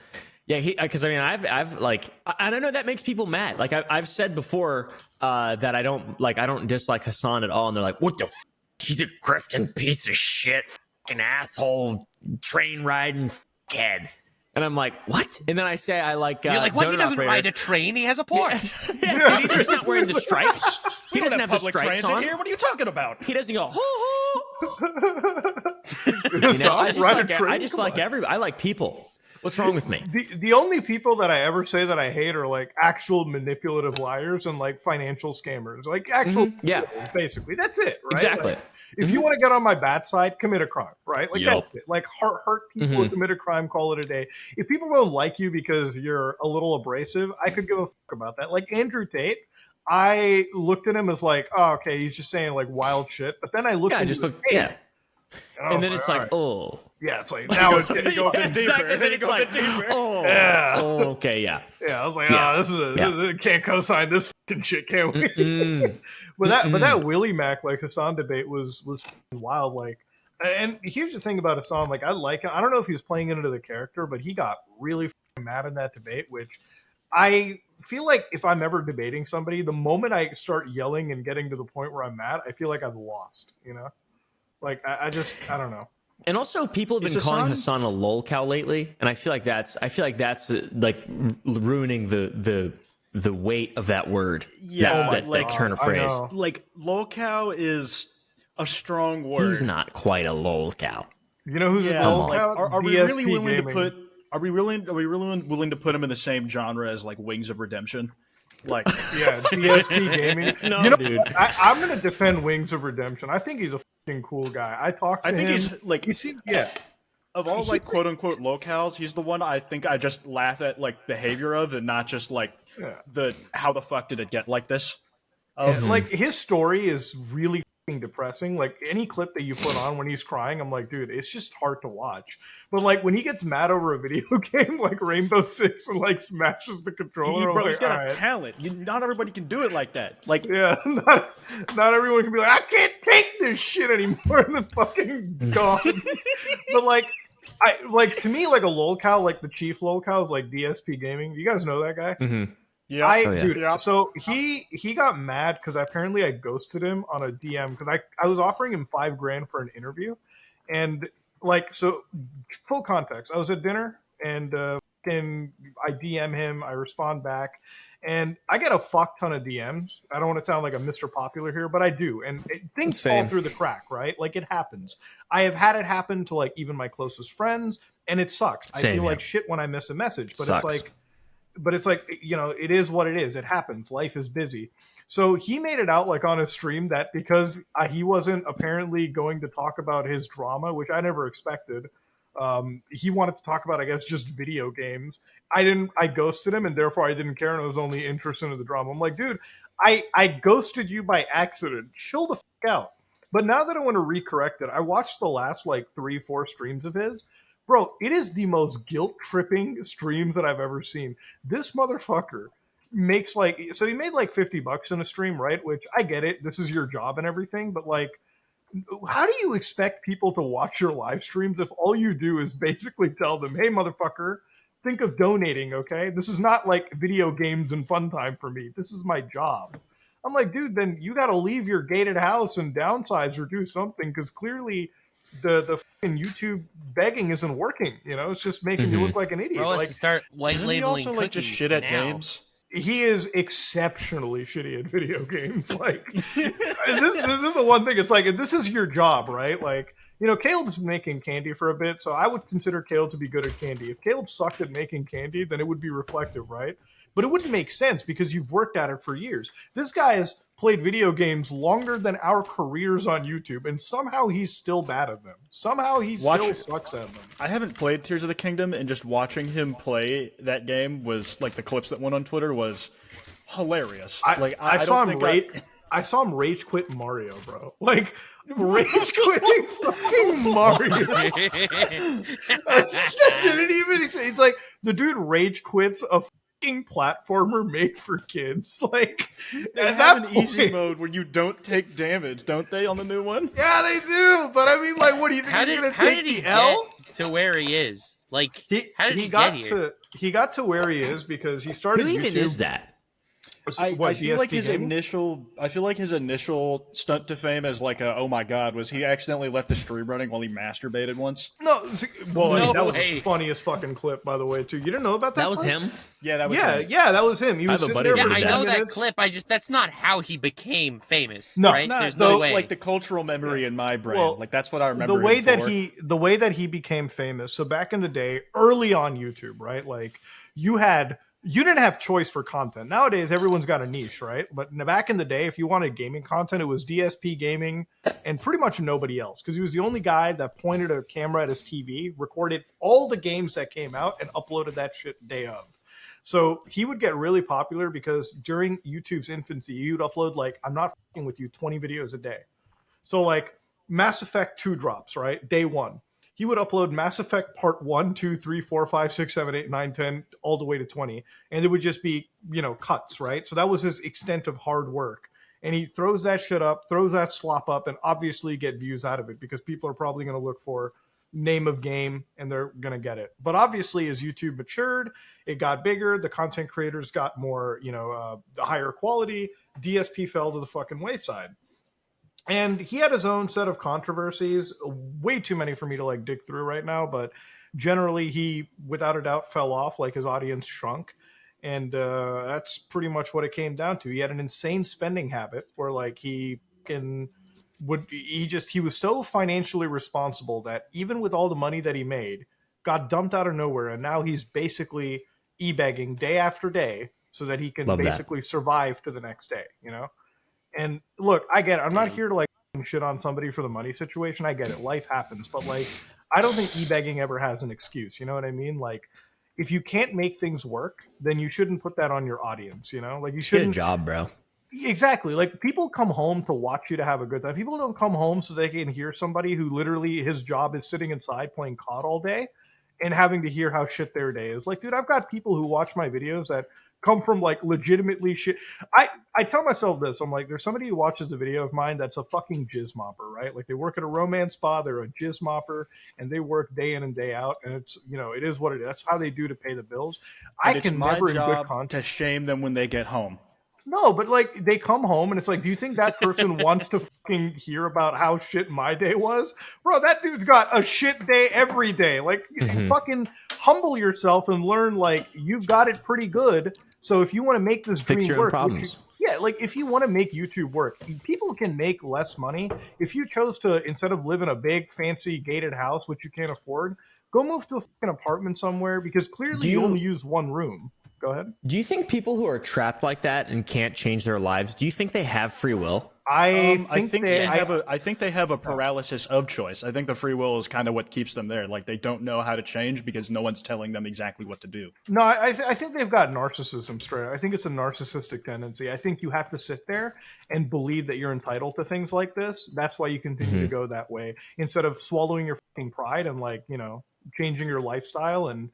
Yeah, because I mean, I've like, I don't know, that makes people mad. Like I've said before that I don't dislike Hassan at all, and they're like, what the? He's a grifting piece of shit, fucking asshole, train riding head. And I'm like, what? And then I say I like. You're like, what? He doesn't ride a train. He has a Porsche. Yeah. He's not wearing the stripes. He doesn't have the stripes on. Here. What are you talking about? He doesn't go. You know, I just like everybody. I like people. What's wrong with me? The only people that I ever say that I hate are like actual manipulative liars and like financial scammers, like actual basically. That's it, right? Exactly. Like, if you want to get on my bad side, commit a crime, right? Like that's it. Like hurt people, commit a crime, call it a day. If people don't like you because you're a little abrasive, I could give a fuck about that. Like Andrew Tate, I looked at him as like, oh, okay, he's just saying like wild shit. But then I looked at his face. And then it's like, oh. Yeah, it's like, now it's getting go a bit deeper. Exactly. Then it's like, oh. Yeah. Oh, okay, yeah. Yeah, I was like, this can't co-sign this fucking shit, can we? but that Willie Mac, like, Hassan debate was wild. Like, and here's the thing about Hassan, like, I like him. I don't know if he was playing into the character, but he got really mad in that debate, which I feel like if I'm ever debating somebody, the moment I start yelling and getting to the point where I'm mad, I feel like I've lost, you know? Like, I don't know. And also, people have been calling Hassan a lolcow lately, and I feel like that's like ruining the weight of that word. Yeah, that turn of phrase. Like lolcow is a strong word. He's not quite a lolcow. You know who's a lolcow? Like, are we really willing to put? Are we really willing to put him in the same genre as like Wings of Redemption? Like, Yeah, DSP Gaming. No, you know, dude. I'm gonna defend Wings of Redemption. I think he's a fucking cool guy. I talked to I think him. he's like, You see, yeah. of all like quote unquote locales, he's the one I think I just laugh at like behavior of, and not just like Yeah. the how the fuck did it get like this? Like his story is really fucking depressing. Like any clip that you put on when he's crying, I'm like, dude, it's just hard to watch. But like when he gets mad over a video game like Rainbow Six and like smashes the controller, I'm Bro, like, he's got a "All right." talent. Not everybody can do it like that. Like, Yeah, not everyone can be like, I can't take this shit anymore, and then fucking gone. But to me, like a lolcow, like the chief lolcow is like DSP Gaming. You guys know that guy? yeah, Dude, yeah. so he got mad because apparently I ghosted him on a DM because I was offering him $5,000 for an interview, and like, so full context, I was at dinner and I DM him, I respond back, and I get a fuck ton of DMs. I don't want to sound like a Mr. Popular here, but I do, and things fall Same. through the crack, right? Like it happens. I have had it happen to like even my closest friends, and it sucks. I Same, feel yeah. like shit when I miss a message, but Sucks. it's like, you know, it is what it is. It happens. Life is busy. So he made it out like on his stream that because he wasn't apparently going to talk about his drama, which I never expected. He wanted to talk about, I guess, just video games. I ghosted him, and therefore I didn't care, and I was only interested in the drama. I'm like, dude, I ghosted you by accident. Chill the fuck out. But now that I want to recorrect it, I watched the last like 3-4 streams of his. Bro, it is the most guilt-tripping stream that I've ever seen. This motherfucker makes like, so he made like $50 in a stream, right? Which I get it. This is your job and everything, but like, how do you expect people to watch your live streams if all you do is basically tell them, hey, motherfucker, think of donating, okay? This is not like video games and fun time for me. This is my job. I'm like, dude, then you got to leave your gated house and downsize or do something because clearly the fucking YouTube begging isn't working. You know, it's just making you look like an idiot. Bro has Like to start white Isn't he labeling also like just cookies shit at now. games? he is exceptionally shitty at video games. Like this is the one thing. It's like if this is your job, right? Like, you know, Caleb's been making candy for a bit, so I would consider Caleb to be good at candy. If Caleb sucked at making candy, then it would be reflective, right? But it wouldn't make sense because you've worked at it for years. This guy has played video games longer than our careers on YouTube, and somehow he's still bad at them. Somehow he still sucks at them. I haven't played Tears of the Kingdom, and just watching him play that game was like the clips that went on Twitter was hilarious. I saw him rage quit Mario, bro. Like rage quitting fucking Mario. That didn't even. It's like the dude rage quits a fucking platformer made for kids. Like They have an easy mode where you don't take damage, don't they, on the new one? Yeah, they do. But I mean, like, what do you think he's gonna take did he the L? get to where he is? Like, how did he got get here? he got to where he is because he started Who YouTube. even is that? I feel like his gaming? initial stunt to fame as like a oh my god was he accidentally left the stream running while he masturbated once. No, well, I mean, No that was way. the funniest fucking clip, by the way, too. You didn't know about that? That was clip? him. Yeah, that was Yeah, him. yeah, that was him. He was have a sitting buddy there that for Yeah, I did 10 know that minutes. clip. That's not how he became famous. No, right? it's not. There's No, no it's way. like the cultural memory in my brain. Well, like that's what I remember. the way him that for. he became famous. So back in the day, early on YouTube, right? Like you didn't have choice for content. Nowadays, everyone's got a niche, right? But back in the day, if you wanted gaming content, it was DSP Gaming and pretty much nobody else because he was the only guy that pointed a camera at his TV, recorded all the games that came out, and uploaded that shit day of. So he would get really popular because during YouTube's infancy, he would upload like, I'm not fucking with you, 20 videos a day. So like Mass Effect 2 drops, right? Day one. He would upload Mass Effect Part 1, 2, 3, 4, 5, 6, 7, 8, 9, 10, all the way to 20. And it would just be, you know, cuts, right? So that was his extent of hard work. And he throws that shit up, throws that slop up, and obviously get views out of it because people are probably going to look for name of game and they're going to get it. But obviously as YouTube matured, it got bigger. The content creators got more, you know, higher quality. DSP fell to the fucking wayside. And he had his own set of controversies, way too many for me to like dig through right now. But generally, he, without a doubt, fell off. Like his audience shrunk, and that's pretty much what it came down to. He had an insane spending habit, where like he was so financially responsible that even with all the money that he made, got dumped out of nowhere, and now he's basically e-begging day after day so that he can Love that. basically survive to the next day, you know? And look, I get it. I'm not here to like shit on somebody for the money situation. I get it. Life happens. But like, I don't think e-begging ever has an excuse. You know what I mean? Like, if you can't make things work, then you shouldn't put that on your audience, you know? Like, you Just get a shouldn't. job, bro. Exactly. Like, people come home to watch you to have a good time. People don't come home so they can hear somebody who literally his job is sitting inside playing COD all day and having to hear how shit their day is. Like, dude, I've got people who watch my videos that come from like legitimately shit. I tell myself this. I'm like, there's somebody who watches a video of mine that's a fucking jizz mopper, right? Like, they work at a romance spa, they're a jizz mopper, and they work day in and day out, and it's, you know, it is what it is. That's how they do to pay the bills. And I it's can my never in good job content. to shame them when they get home. No, but like, they come home and it's like, do you think that person wants to fucking hear about how shit my day was? Bro, that dude's got a shit day every day. Like, fucking humble yourself and learn, like, you've got it pretty good. So if you want to make this Fix dream your own work, problems. yeah, like, if you want to make YouTube work, people can make less money. If you chose to, instead of live in a big, fancy, gated house, which you can't afford, go move to a fucking apartment somewhere, because clearly you only use one room. Go ahead. Do you think people who are trapped like that and can't change their lives, do you think they have free will? I think they have a paralysis of choice. I think the free will is kind of what keeps them there. Like, they don't know how to change because no one's telling them exactly what to do. No, I think they've got narcissism straight. I think it's a narcissistic tendency. I think you have to sit there and believe that you're entitled to things like this. That's why you continue to go that way, instead of swallowing your fucking pride and, like, you know, changing your lifestyle and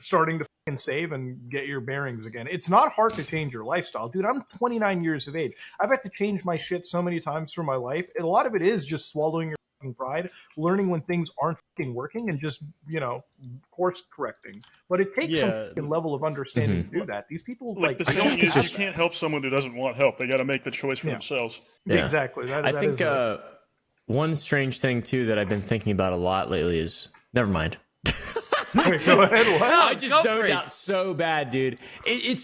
starting to fucking save and get your bearings again. It's not hard to change your lifestyle, dude. I'm 29 years of age. I've had to change my shit so many times through my life. And a lot of it is just swallowing your fucking pride, learning when things aren't fucking working, and just, you know, course correcting. But it takes some fucking level of understanding to do that. These people, like the saying is, you can't help someone who doesn't want help. They got to make the choice for themselves. Yeah. Exactly. I think one strange thing too that I've been thinking about a lot lately is, never mind. Wait, go ahead. What? I just zoned out so bad, dude. It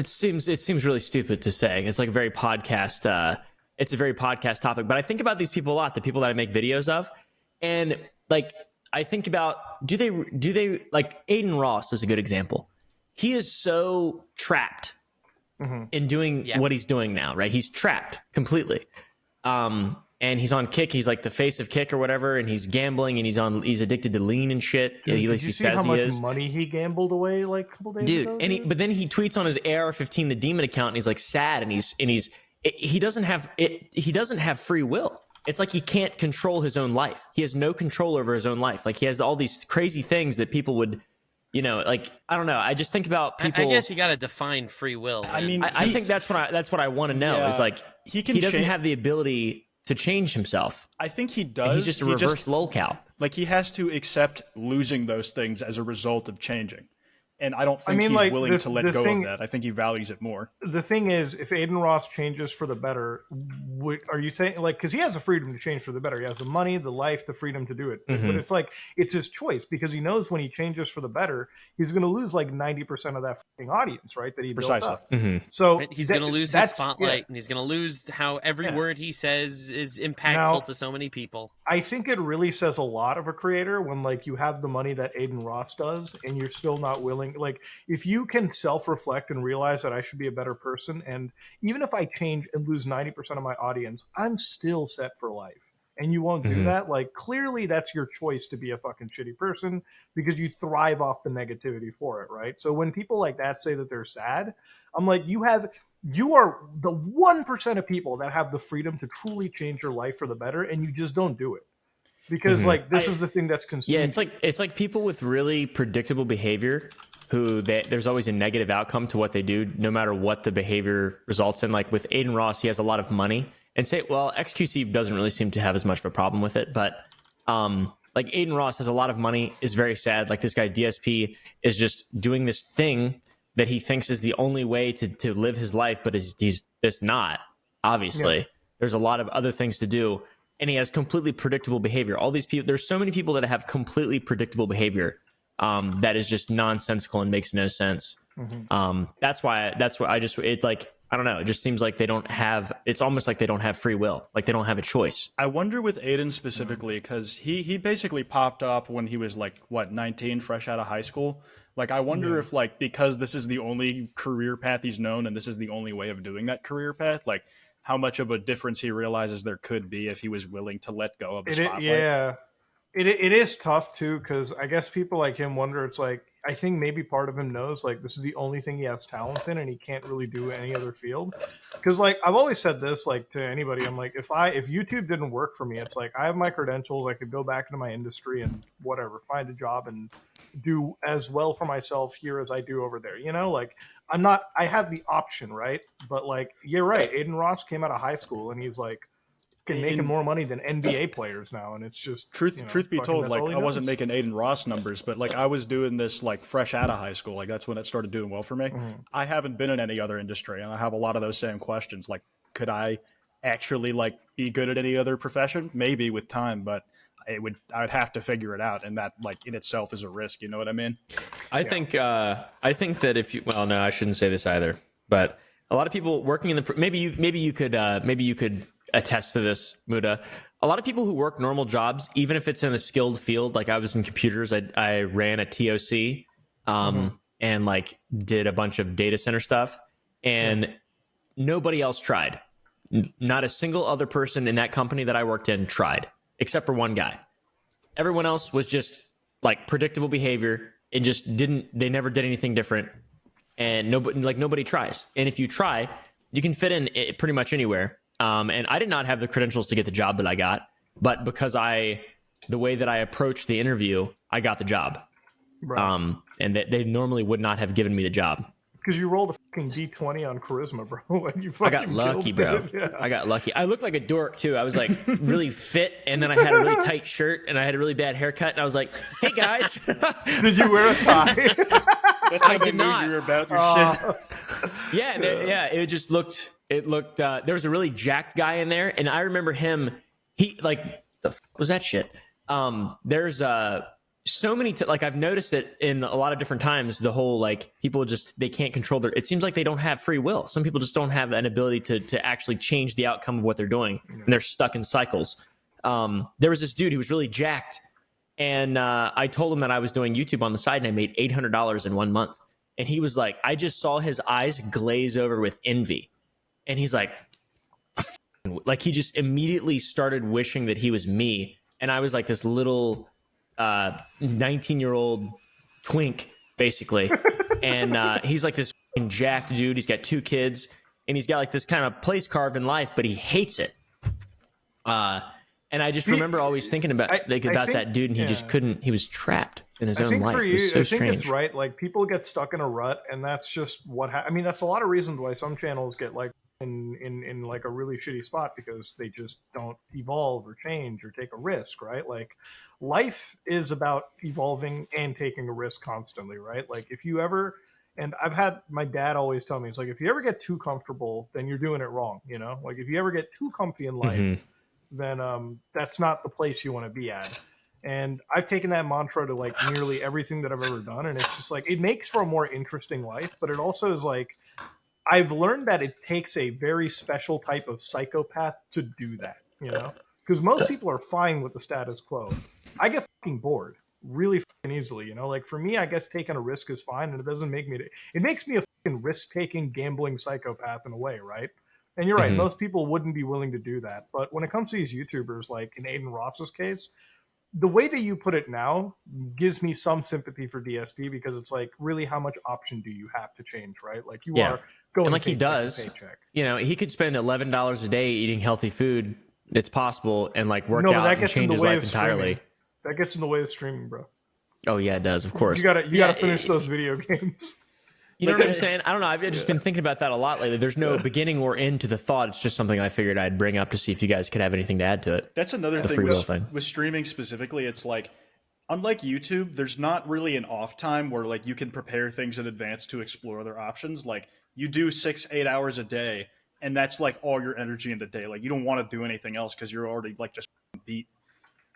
seems really stupid to say. It's like a very podcast. It's a very podcast topic. But I think about these people a lot. The people that I make videos of, and like I think about do they like Aiden Ross is a good example. He is so trapped in doing what he's doing now, right? He's trapped completely. And he's on Kick. He's like the face of Kick or whatever, and he's gambling, and he's addicted to lean and shit. Dude, at least he says he is. How much money he gambled away like a couple days ago? Dude, but then he tweets on his AR-15 the demon account, and he's like sad, and he doesn't have free will. It's like he can't control his own life. He has no control over his own life. Like, he has all these crazy things that people would, you know, like, I don't know. I just think about people. I guess you got to define free will. Man. I mean, I think that's what I want to know is like he doesn't have the ability to change himself. I think he does. And he's just a reverse lolcow. Like, he has to accept losing those things as a result of changing. And I don't think he's like, willing to let go of that. I think he values it more. The thing is, if Aiden Ross changes for the better, are you saying, like, because he has the freedom to change for the better. He has the money, the life, the freedom to do it. But it's like, it's his choice, because he knows when he changes for the better, he's going to lose like 90% of that fucking audience, right? That he built up. So he's going to lose his spotlight, and he's going to lose how every word he says is impactful to so many people. I think it really says a lot of a creator when, like, you have the money that Aiden Ross does, and you're still not willing. Like, if you can self-reflect and realize that I should be a better person, and even if I change and lose 90% of my audience, I'm still set for life, and you won't do that, like, clearly that's your choice to be a fucking shitty person, because you thrive off the negativity for it, right? So when people like that say that they're sad, I'm like, you are the 1% of people that have the freedom to truly change your life for the better, and you just don't do it. Because like, this is the thing that's consuming. Yeah, it's like people with really predictable behavior who there's always a negative outcome to what they do, no matter what the behavior results in. Like with Aiden Ross, he has a lot of money, and XQC doesn't really seem to have as much of a problem with it. But like Aiden Ross has a lot of money, is very sad. Like this guy DSP is just doing this thing that he thinks is the only way to live his life, but he's just not. Obviously, there's a lot of other things to do, and he has completely predictable behavior. All these people, there's so many people that have completely predictable behavior. That is just nonsensical and makes no sense. That's why it like, I don't know. It just seems like it's almost like they don't have free will. Like they don't have a choice. I wonder with Aiden specifically, because he basically popped up when he was like, 19, fresh out of high school. Like, I wonder if, like, because this is the only career path he's known and this is the only way of doing that career path, like, how much of a difference he realizes there could be if he was willing to let go of the spotlight. It is tough too, because I guess people like him wonder. It's like, I think maybe part of him knows like this is the only thing he has talent in, and he can't really do any other field. Because like I've always said this, like to anybody, I'm like, if YouTube didn't work for me, it's like I have my credentials, I could go back into my industry and whatever, find a job and do as well for myself here as I do over there. You know, like I have the option, right? But like you're right, Aiden Ross came out of high school and he's like making more money than NBA players now, and it's just truth be told, like I wasn't making Aiden Ross numbers, but like I was doing this like fresh out of high school. Like that's when it started doing well for me. I haven't been in any other industry, and I have a lot of those same questions. Like, could I actually like be good at any other profession? Maybe with time, but I would have to figure it out, and that like in itself is a risk. You know what I mean? I think that if you, well, no, I shouldn't say this either, but a lot of people working in the maybe you could attest to this, Muda. A lot of people who work normal jobs, even if it's in a skilled field, like I was in computers, I ran a TOC, and like did a bunch of data center stuff, and nobody else tried. Not a single other person in that company that I worked in tried, except for one guy. Everyone else was just like predictable behavior and just they never did anything different. And nobody tries. And if you try, you can fit in pretty much anywhere. And I did not have the credentials to get the job that I got, but because the way that I approached the interview, I got the job. Right. And they normally would not have given me the job. Because you rolled a fucking D20 on charisma, bro. And you fucking I got lucky, bro. Yeah. I got lucky. I looked like a dork too. I was like really fit, and then I had a really tight shirt, and I had a really bad haircut, and I was like, "Hey guys." Did you wear a tie? That's how they knew you were about your shit. Yeah. It just looked. It looked. There was a really jacked guy in there, and I remember him. He like, the f- was that shit? There's so many like I've noticed it in a lot of different times. The whole like people just they can't control their. It seems like they don't have free will. Some people just don't have an ability to actually change the outcome of what they're doing, and they're stuck in cycles. There was this dude who was really jacked, and I told him that I was doing YouTube on the side, and I made $800 in 1 month. And he was like, I just saw his eyes glaze over with envy, and he's like he just immediately started wishing that he was me, and I was like this little 19-year-old twink basically. And he's like this jacked dude. He's got 2 kids, and he's got like this kind of place carved in life, but he hates it. And I just remember always thinking about that dude, and he just couldn't. He was trapped in his own life. For you, it was so I think strange. it's right. Like people get stuck in a rut, and that's just what. I mean, that's a lot of reasons why some channels get like in like a really shitty spot, because they just don't evolve or change or take a risk, right? Like life is about evolving and taking a risk constantly, right? Like if you ever, and I've had my dad always tell me, it's like if you ever get too comfortable, then you're doing it wrong, you know? Like if you ever get too comfy in life, then that's not the place you want to be at. And I've taken that mantra to like nearly everything that I've ever done, and it's just like it makes for a more interesting life, but it also is like I've learned that it takes a very special type of psychopath to do that, you know? Because most people are fine with the status quo. I get fucking bored really fucking easily, you know? Like for me, I guess taking a risk is fine, and it doesn't make me, it makes me a fucking risk-taking, gambling psychopath in a way, right? And you're right, most people wouldn't be willing to do that. But when it comes to these YouTubers, like in Aiden Ross's case, the way that you put it now gives me some sympathy for DSP, because it's like, really, how much option do you have to change, right? Like you are going, and like he does, paycheck. You know, he could spend $11 a day eating healthy food. It's possible, and like work out and change his life entirely. That gets in the way of streaming, bro. Oh yeah, it does. Of course, you gotta finish those video games. You know what I'm saying? I don't know. I've just been thinking about that a lot lately. There's no beginning or end to the thought. It's just something I figured I'd bring up to see if you guys could have anything to add to it. That's another thing with streaming specifically. It's like, unlike YouTube, there's not really an off time where like you can prepare things in advance to explore other options. Like you do 6-8 hours a day, and that's like all your energy in the day. Like you don't want to do anything else because you're already like just beat.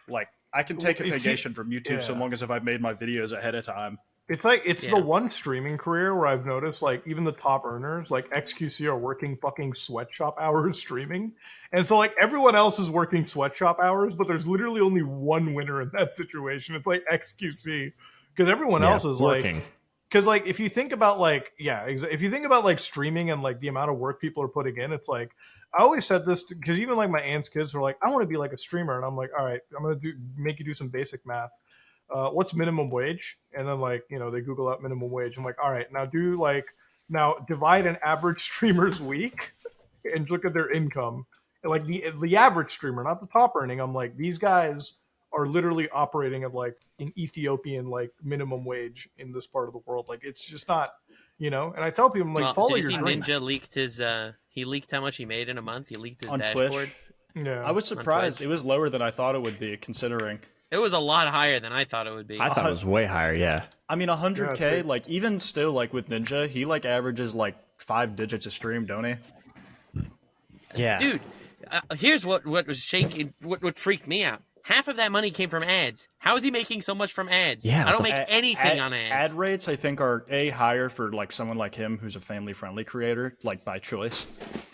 Like I can take a vacation from YouTube so long as if I've made my videos ahead of time. It's like the one streaming career where I've noticed like even the top earners like XQC are working fucking sweatshop hours streaming, and so like everyone else is working sweatshop hours, but there's literally only one winner in that situation. It's like XQC, because everyone else is working. like because like if you think about like if you think about like streaming and like the amount of work people are putting in, it's like I always said this because even like my aunt's kids were like, I want to be like a streamer, and I'm like, all right, I'm gonna make you do some basic math. What's minimum wage? And then like they Google up minimum wage. I'm like, all right, now divide an average streamer's week and look at their income. And like the average streamer, not the top earning. I'm like, these guys are literally operating at like an Ethiopian like minimum wage in this part of the world. Like it's just not, And I tell people, I'm like, Well, follow did you your see dream. Ninja leaked his? He leaked how much he made in a month. He leaked his on dashboard. Twitch. Yeah, I was surprised. It was lower than I thought it would be, considering. It was a lot higher than I thought it would be. I thought it was way higher. Yeah. I mean, 100K, Yeah, like, even still, like, with Ninja, he, like, averages, like, 5 digits a stream, don't he? Yeah. Dude, here's what was shaking. What freaked me out. Half of that money came from ads. How is he making so much from ads? Yeah, I don't make Ad- anything ad- on ads. Ad rates, I think, are, higher for, like, someone like him who's a family-friendly creator, like, by choice.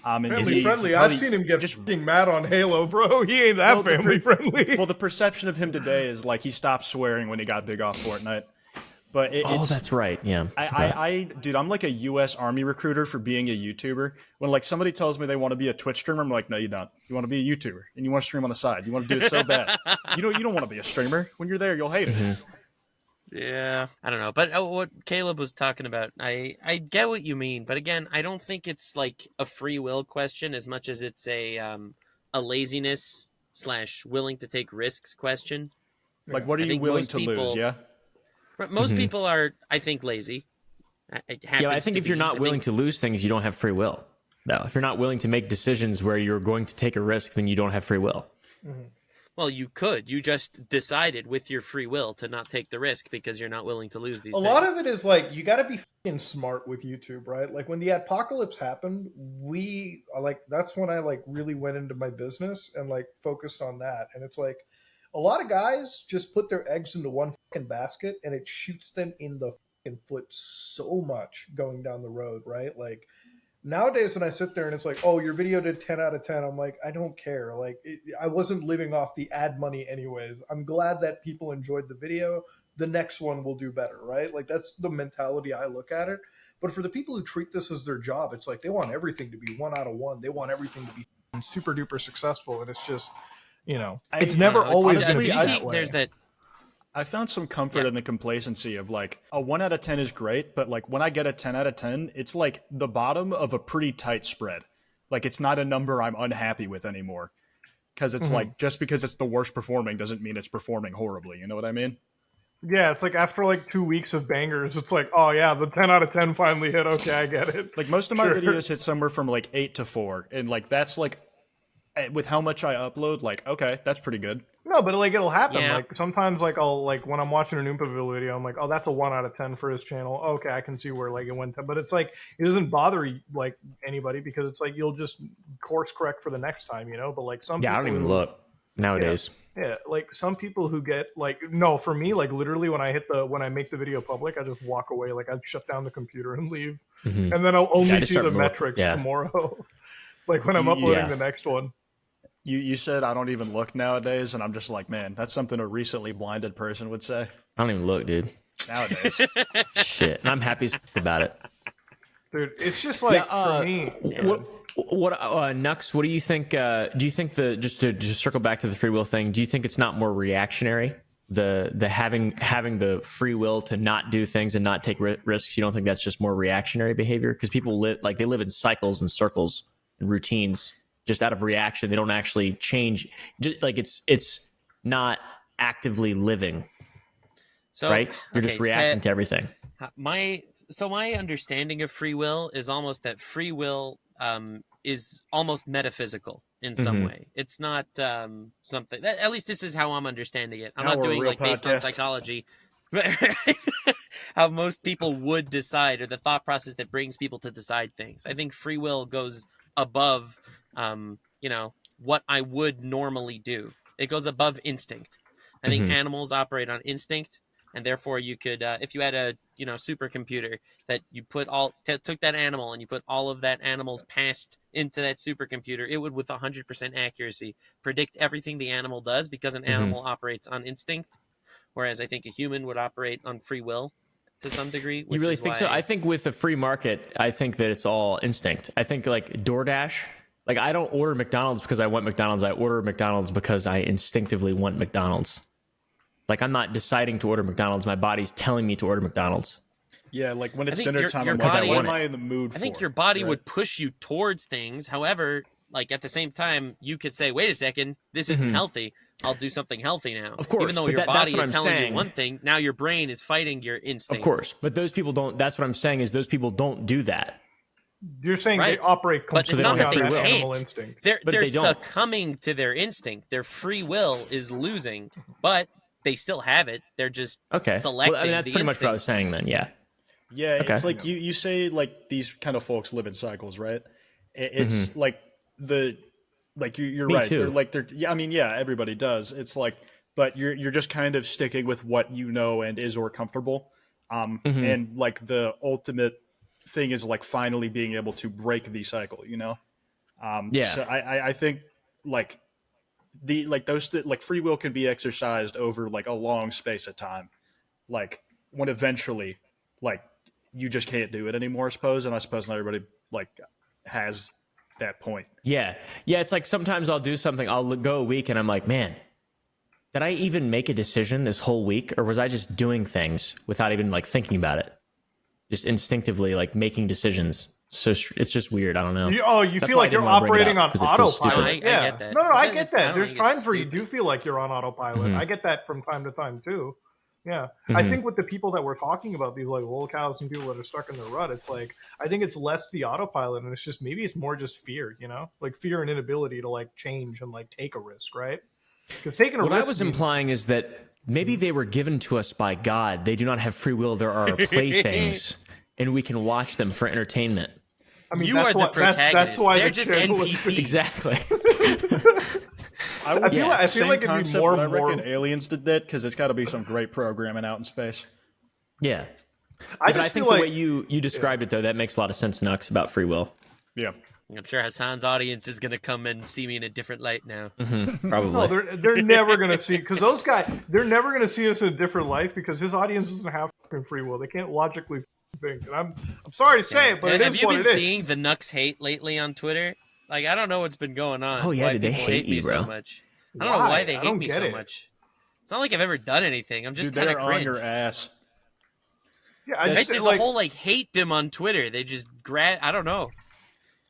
And family friendly. probably I've seen him get just fucking mad on Halo, bro. He ain't that Well, the family friendly. Well, the perception of him today is like he stopped swearing when he got big off Fortnite. But it's that's right. Yeah. dude, I'm like a U.S. Army recruiter for being a YouTuber. When like somebody tells me they want to be a Twitch streamer, I'm like, no, you don't. You want to be a YouTuber and you want to stream on the side. You want to do it so bad. You don't want to be a streamer. When you're there, you'll hate it. Yeah, I don't know, but what Caleb was talking about, I get what you mean, but again, I don't think it's like a free will question as much as it's a laziness / willing to take risks question. Like, what are I you think willing most to people- lose? Yeah. But most people are, I think, lazy. Yeah. I think if you're not willing to lose things, you don't have free will. No, if you're not willing to make decisions where you're going to take a risk, then you don't have free will. Well, you could. You just decided with your free will to not take the risk because you're not willing to lose these A things. lot of it is like you got to be fucking smart with YouTube, right? Like when the apocalypse happened, that's when I like really went into my business and like focused on that. And it's like a lot of guys just put their eggs into one fucking basket and it shoots them in the fucking foot so much going down the road, right? Like nowadays when I sit there and it's like, oh, your video did 10 out of 10, I'm like, I don't care. Like I wasn't living off the ad money anyways. I'm glad that people enjoyed the video. The next one will do better, right? Like that's the mentality I look at it. But for the people who treat this as their job, it's like they want everything to be 1 out of 1. They want everything to be super duper successful. And it's just, it's never always going to be that way. There's that. I found some comfort in the complacency of like a 1 out of 10 is great, but like when I get a 10 out of 10, it's like the bottom of a pretty tight spread. Like it's not a number I'm unhappy with anymore. Because it's like just because it's the worst performing doesn't mean it's performing horribly. You know what I mean? Yeah, it's like after like 2 weeks of bangers, it's like, oh yeah, the 10 out of 10 finally hit. Okay, I get it. Like most of my videos hit somewhere from like 8 to 4. And like that's like with how much I upload, like, okay, that's pretty good. No, but like it'll happen. Yeah. Like sometimes, like I'll like when I'm watching an Oompaville video, I'm like, oh, that's a 1 out of 10 for his channel. Okay, I can see where like it went. But it's like it doesn't bother like anybody because it's like you'll just course correct for the next time, But like some Yeah. I people don't even who- look nowadays. Yeah, like some people who get like no, for me, like literally when I make the video public, I just walk away. Like I shut down the computer and leave, and then I'll only I just see the start look- metrics yeah. tomorrow. Like when I'm uploading Yeah. the next one. You said I don't even look nowadays, and I'm just like, man, that's something a recently blinded person would say I don't even look, dude. nowadays. Shit. And I'm happy about it. Dude, it's just like for me. What Nux? What do you think? Do you think just to circle back to the free will thing? Do you think it's not more reactionary? The having the free will to not do things and not take risks. You don't think that's just more reactionary behavior? Because people they live in cycles and circles and routines just out of reaction. They don't actually change. Just, like it's not actively living. So, Right? You're just okay, reacting to everything. My understanding of free will is almost that free will is almost metaphysical in some way. It's not something that, at least this is how I'm understanding it. I'm Now not we're a doing real like based on podcast. psychology. How most people would decide, or the thought process that brings people to decide things. I think free will goes above what I would normally do. It goes above instinct. I think animals operate on instinct, and therefore you could, if you had a supercomputer that you put took that animal and you put all of that animal's past into that supercomputer, it would with 100% accuracy predict everything the animal does because an animal operates on instinct, whereas I think a human would operate on free will. to some degree. You which really is think why, so? I think with the free market, I think that it's all instinct. I think like DoorDash, like I don't order McDonald's because I want McDonald's. I order McDonald's because I instinctively want McDonald's. Like I'm not deciding to order McDonald's. My body's telling me to order McDonald's. Yeah, like when it's think dinner your- time, your I'm like, body- what am I in the mood for? I think your body right? would push you towards things. However, like at the same time, you could say, "Wait a second, this isn't healthy. I'll do something healthy now." Of course, even though but your that's body what is I'm telling saying. you one thing, now your brain is fighting your instinct. Of course, but those people don't. That's what I'm saying is those people don't do that. You're saying Right. they operate But it's completely not that on they that can't. animal instinct. They're But they don't. succumbing to their instinct. Their free will is losing, but they still have it. They're just Okay, selecting well, I mean, that's the pretty much instinct. what I was saying then. Yeah. Yeah, Okay. it's like you say like these kind of folks live in cycles, right? It's like you're Me right. too. They're yeah. I mean, yeah, everybody does. It's like, but you're just kind of sticking with what you know and is or comfortable. And like the ultimate thing is like finally being able to break the cycle. You know. Yeah. So I think like like free will can be exercised over like a long space of time. Like when eventually like you just can't do it anymore, I suppose. And I suppose not everybody like has that point. Yeah. It's like sometimes I'll do something. I'll go a week and I'm like, man, did I even make a decision this whole week, or was I just doing things without even like thinking about it, just instinctively like making decisions? So it's just weird. I don't know. You That's feel why I like you're didn't wanna bring it operating up, on 'cause it feels autopilot. stupid. I Yeah. get that. No, I But get I that. don't There's think it's times where you stupid. do feel like you're on autopilot. I get that from time to time too. Yeah. I think with the people that we're talking about, these like lolcows and people that are stuck in the rut, it's like I think it's less the autopilot and it's just maybe it's more just fear, you know? Like fear and inability to like change and like take a risk, right? Because taking a What risk I was means- implying is that maybe they were given to us by God. They do not have free will. There are playthings, and we can watch them for entertainment. I mean, You that's are the why- protagonist. That's why They're the just channel is- NPCs. Exactly. I would feel like- I feel same like it'd be concept, more- but I reckon more- aliens did that because it's got to be some great programming out in space. Yeah. I But just I think feel the like way you described it, though, that makes a lot of sense, Nux, about free will. Yeah. I'm sure Hassan's audience is going to come and see me in a different light now. Probably. no, they're never gonna see because those guys they're never gonna see us in a different life because his audience doesn't have fucking free will. They can't logically think. And I'm sorry to say it, but it Have is you what been it is. seeing the Nux hate lately on Twitter? Like, I don't know what's been going on. Oh, yeah, why did they people hate you, me bro? so much. I don't know why they I hate don't me get so it. much. It's not like I've ever done anything. I'm just Dude, kind they're of on cringe. your ass. Yeah, I It's just just like, the whole like hate them on Twitter. They just grab. I don't know.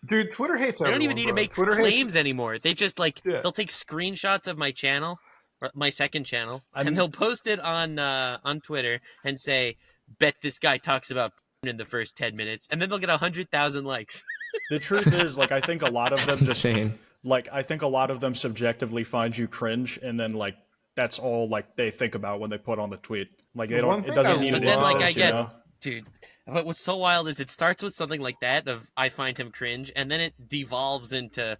dude, Twitter hates. They don't even need to make Twitter claims anymore. They just like Yeah. they'll take screenshots of my channel, or my second channel, mean- and they'll post it on Twitter and say, "Bet this guy talks about in the first 10 minutes," and then they'll get 100,000 likes. The truth is, like, I think a lot of them just insane. like I think a lot of them subjectively find you cringe, and then like that's all like they think about when they put on the tweet. Like they One don't. thing It doesn't I need love- an But then, like, I impetus, you get, know? dude. But what's so wild is it starts with something like that of I find him cringe, and then it devolves into,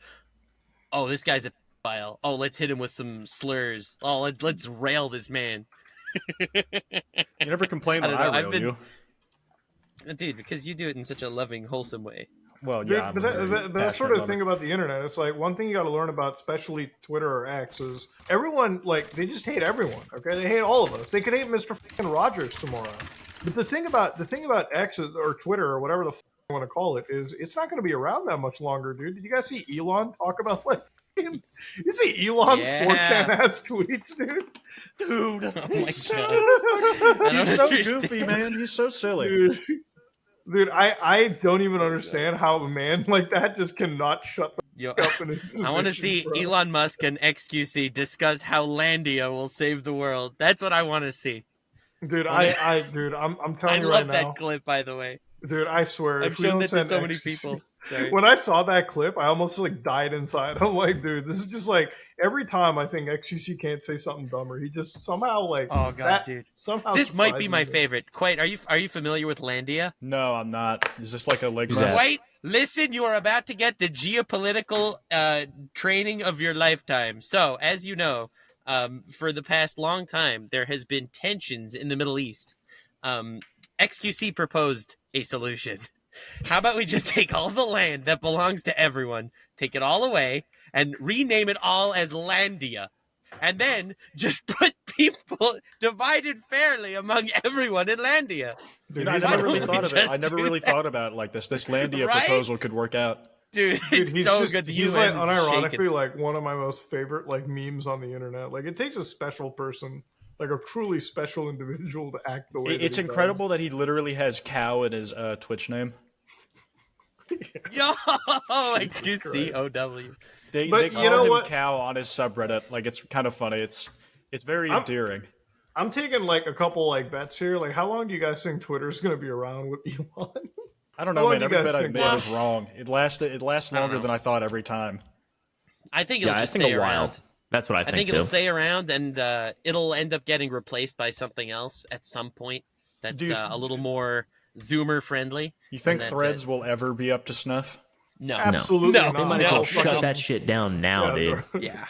oh, this guy's a pedophile. Oh, let's hit him with some slurs. Oh, let's rail this man, You never complain I when don't know, I I've rail been- you. dude, because you do it in such a loving, wholesome way. Well, Dude, yeah, I'm but a very that passionate sort of lover. thing about the internet, it's like one thing you got to learn about, especially Twitter or X, is everyone like they just hate everyone. Okay, they hate all of us. They could hate Mr. fucking Rogers tomorrow. But the thing about X or Twitter or whatever the fuck you want to call it is, it's not going to be around that much longer, dude. Did you guys see Elon talk about like? You see Elon's Yeah. 4chan ass tweets, dude. Dude, Oh my he's so, God. I don't he's so understand. goofy, man. He's so silly. Dude, I don't even understand how a man like that just cannot shut the Yo, fuck up in his I want to position, see bro. Elon Musk and XQC discuss how Landia will save the world. That's what I want to see. Dude, dude, I'm I telling you love right that now, clip, by the way. dude. I swear, I've if we shown don't that to send so many ecstasy- people. Sorry. When I saw that clip, I almost like died inside. I'm like, dude, this is just like every time I think XQC can't say something dumber, he just somehow like, Oh, God, that dude. somehow This might be surprises my me. favorite. Quite, are you familiar with Landia? No, I'm not. Is this like a link? Who's that? Quite, listen, you are about to get the geopolitical training of your lifetime. So, as you know, for the past long time, there has been tensions in the Middle East. XQC proposed a solution. How about we just take all the land that belongs to everyone, take it all away, and rename it all as Landia? and then just put people divided fairly among everyone in Landia. You know, I he's never why really don't we thought of it. I just never do really that? thought about it like this. This Landia Right? proposal could work out. Dude, it's he's so just- good. The he's UN like is unironically shaking. like one of my most favorite like memes on the internet. Like it takes a special person, like a truly special individual, to act the way. It's that he incredible that he literally has cow in his Twitch name. Yo, excuse COW. They But call you know him what? cow on his subreddit. Like it's kind of funny. It's very endearing. I'm taking like a couple like bets here. Like, how long do you guys think Twitter's going to be around with Elon? I don't How know, long man. do you Every guys bet I think? made Well, was wrong. It lasts longer know. than I thought every time. I think it'll Yeah, I just think stay a while. around. That's what I I think think too. it'll stay around, and it'll end up getting replaced by something else at some point that's Do you- a little more Zoomer friendly. You think And that's Threads it. will ever be up to snuff? No. Absolutely No. not. They might as No, well fuck shut no. that shit down now, dude. Yeah.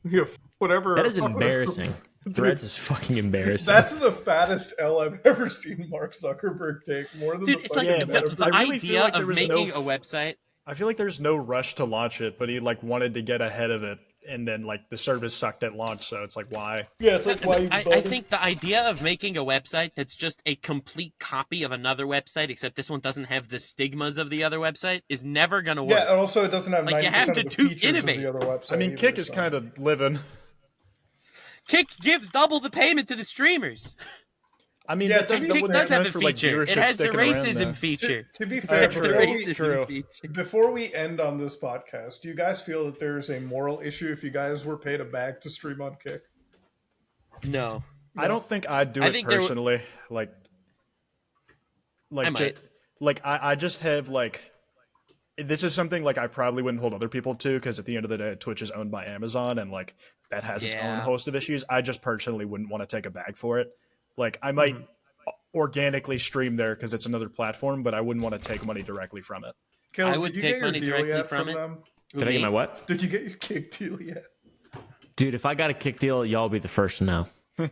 Yeah, whatever. That is embarrassing. Threads is fucking embarrassing. That's the fattest L I've ever seen Mark Zuckerberg take. More than Dude, the it's like fucking Yeah, the, but the I really feel idea like there of was making no a website. I feel like there's no rush to launch it, but he like wanted to get ahead of it, and then like the service sucked at launch. So it's like, why? Yeah, it's like why you I think the idea of making a website that's just a complete copy of another website, except this one doesn't have the stigmas of the other website, is never going to work. Yeah, and also it doesn't have Like, you 90% have of to the do- features innovate. of the other website. I mean, either, Kick is so. kind of living. Kick gives double the payment to the streamers. I mean, Yeah, that does, Kick that Kick wouldn't does have a make sense for, like, feature. It viewership has the sticking around, racism though. feature. To be It fair, has the true. racism True. feature. before we end on this podcast, do you guys feel that there's a moral issue if you guys were paid a bag to stream on Kick? No. I don't think I'd do I it think there w- personally. Like, I might. I just have like, this is something like I probably wouldn't hold other people to, because at the end of the day, Twitch is owned by Amazon, and like that has its own Yeah. host of issues. I just personally wouldn't want to take a bag for it. Like, I might organically stream there because it's another platform, but I wouldn't want to take money directly from it. Caleb, I would did you take get your money deal directly yet from it. them? Did I get my what? Did you get your Kick deal yet? Dude, if I got a Kick deal, y'all be the first to know. Are you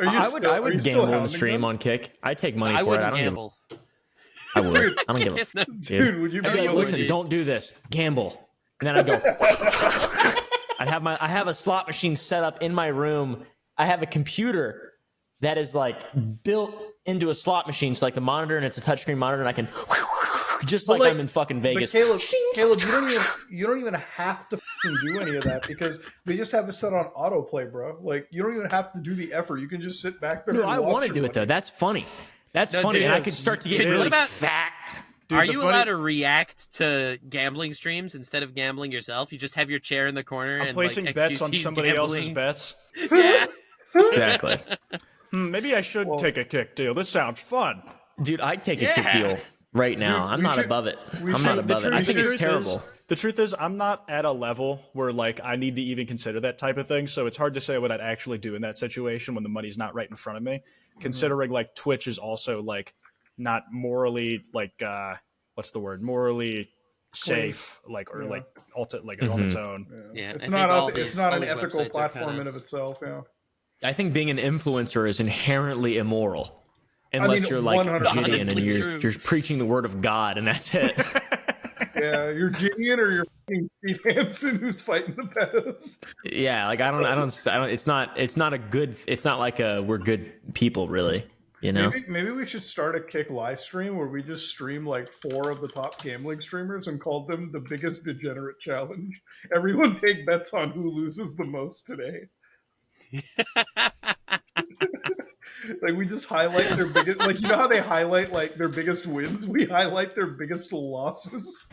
I still- are would you still gamble in the hounding stream them? on Kick. I take money I for it. wouldn't I don't gamble. I would. I don't give a fuck, Dude, would you be I'd be like, willing listen, to- don't do this. Gamble. And then I'd go. I have a slot machine set up in my room. I have a computer that is like built into a slot machine. So like the monitor, and it's a touchscreen monitor, and I can just But, like I'm in fucking Vegas. But Caleb, you don't even have to fucking do any of that because they just have it set on autoplay, bro. Like you don't even have to do the effort. You can just sit back there. No, and I watch want to your do it though. money. That's funny. That's No, funny, dude, and I it could is. start to get It really is. about- fat. Dude, Are the you funny- allowed to react to gambling streams instead of gambling yourself? You just have your chair in the corner I'm and placing like, bets excuse on he's somebody else's gambling. bets. Yeah. Exactly, Maybe I should take a Kick deal. This sounds fun. dude. I'd take a Kick Yeah. deal right now. Dude, I'm we not should- above it. we I'm should- not the above it. I think it's terrible. The truth is, I'm not at a level where like I need to even consider that type of thing. So it's hard to say what I'd actually do in that situation when the money's not right in front of me. Considering like Twitch is also like not morally like what's the word? Morally safe, like or Yeah. like on its own. Yeah, I It's think not. all It's these- not all an these ethical websites are platform kinda- in of itself. Yeah. I think being an influencer is inherently immoral, unless mean, you're like 100% Gideon and honestly you're true. preaching the word of God, and that's it. Yeah, you're Gideon or you're fucking Steve Hansen who's fighting the pedos. Yeah, like I don't. It's not a good. It's not like we're good people, really. You know. Maybe we should start a Kick live stream where we just stream like 4 of the top gambling streamers and call them the biggest degenerate challenge. Everyone take bets on who loses the most today. Like we just highlight their biggest, like you know how they highlight like their biggest wins. We highlight their biggest losses.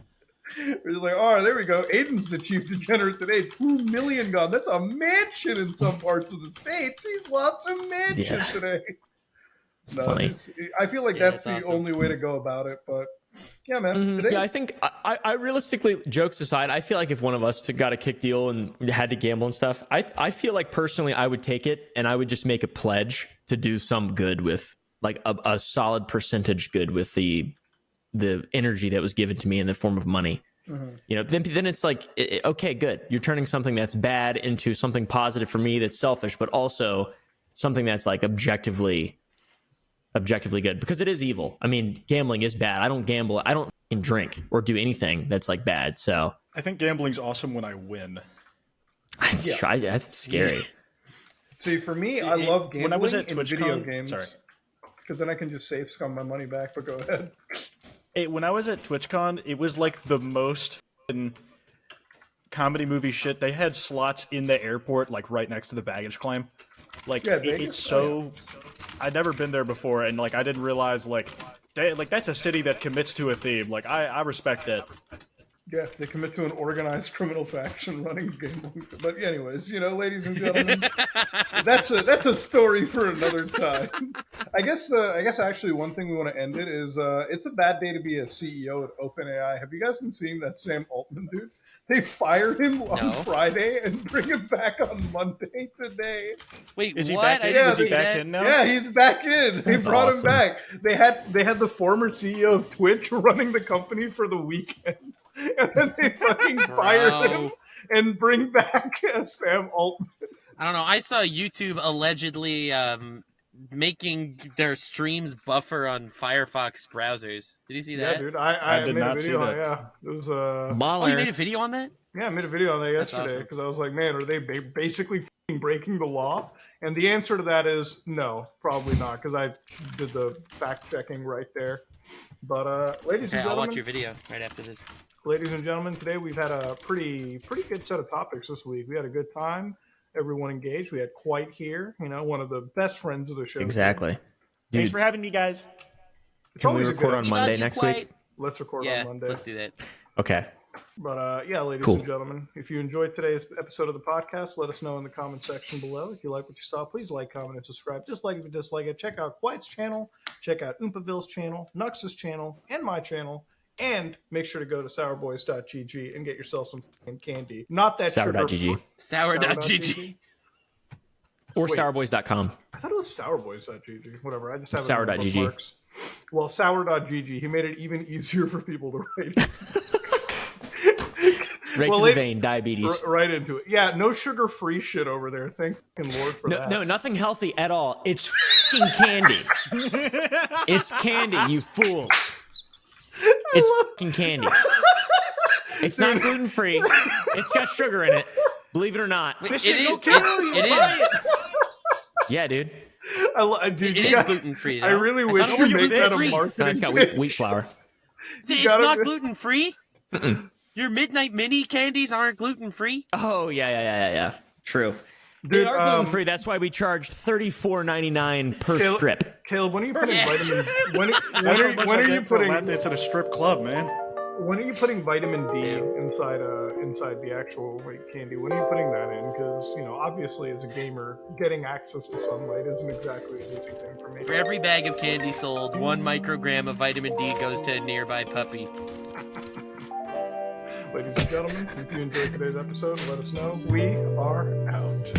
We're just like, oh, there we go. Aiden's the chief degenerate today. 2 million gone. That's a mansion in some parts of the states. He's lost a mansion today. No, funny. I feel like Yeah, that's it's the awesome. only way to go about it. But yeah, man. Today, Yeah, I think I realistically, jokes aside, I feel like if one of us got a Kick deal and had to gamble and stuff, I feel like personally I would take it and I would just make a pledge to do some good with like a solid percentage good with the energy that was given to me in the form of money. You know, then it's like, okay, good. You're turning something that's bad into something positive for me that's selfish, but also something that's like objectively good, because it is evil. I mean, gambling is bad. I don't gamble. I don't fucking drink or do anything that's like bad. So I think gambling's awesome when I win. That's scary. See, for me, I love gambling when I was at in video TwitchCon, games. sorry. Because then I can just save scum my money back, but go ahead. When I was at TwitchCon, it was like the most f***ing comedy movie shit. They had slots in the airport, like right next to the baggage claim. Like, Yeah, it's so... I'd never been there before, and like I didn't realize, like that's a city that commits to a theme. Like, I respect that. Yeah, they commit to an organized criminal faction running gambling. But anyways, ladies and gentlemen, that's a story for another time. I guess actually one thing we want to end it is it's a bad day to be a CEO at OpenAI. Have you guys been seeing that Sam Altman dude? They fired him on Friday and bring him back on Monday today. Wait, Is he what? back in? I Is he didn't back see in now? Yeah, he's back in. They brought him back. They had the former CEO of Twitch running the company for the weekend. And then they fucking fire him and bring back Sam Altman. I don't know. I saw YouTube allegedly making their streams buffer on Firefox browsers. Did you see that? Yeah, dude. I did made not a see video. that. Yeah, it was Oh, you made a video on that? Yeah, I made a video on that yesterday awesome. because I was like, man, are they basically f***ing breaking the law? And the answer to that is no, probably not, because I did the fact checking right there. But ladies and Okay, I'll gentlemen, watch your video right after this. ladies and gentlemen, today we've had a pretty good set of topics this week. We had a good time. Everyone engaged. We had Kwite here, one of the best friends of the show. Exactly. Thanks Dude, for having me, guys. It's can we always a record good on episode. Monday next week? Let's record Yeah, on Monday. let's do that. Okay. But yeah, ladies Cool. and gentlemen, if you enjoyed today's episode of the podcast, let us know in the comment section below. If you like what you saw, please like, comment, and subscribe. Just like if you dislike it, check out Kwite's channel, check out Oompaville's channel, Nux's channel, and my channel. And make sure to go to sourboys.gg and get yourself some f***ing candy. Not that Sour.gg. Sour.gg. Or Wait. sourboys.com. I thought it was sourboys.gg. Whatever. I just have Sour.gg. it on bookmarks. Well, sour.gg. He made it even easier for people to write. Right to the vein, diabetes. Right into it. Yeah, no sugar-free shit over there. Thank fucking Lord for that. No, nothing healthy at all. It's fucking candy. It's candy, you fools. It's fucking candy. It's not gluten free. It's got sugar in it. Believe it or not. It is. Yeah, dude. Dude, It is gluten free. I really wish thought you it was made that a gluten-free. marketing. No, it's got wheat flour. It's gotta- not gluten free. Your midnight mini candies aren't gluten free. Oh, yeah. True. Dude, They are gluten free. That's why we charge $34.99 per strip. Caleb, when are you putting vitamin? When That's are how much I you get for a putting? lap dance at a strip club, man. When are you putting vitamin D inside the actual candy? When are you putting that in? Because obviously, as a gamer, getting access to sunlight isn't exactly an easy thing for me. For every bag of candy sold, 1 microgram of vitamin D goes to a nearby puppy. Ladies and gentlemen, if you enjoyed today's episode, let us know. We are out.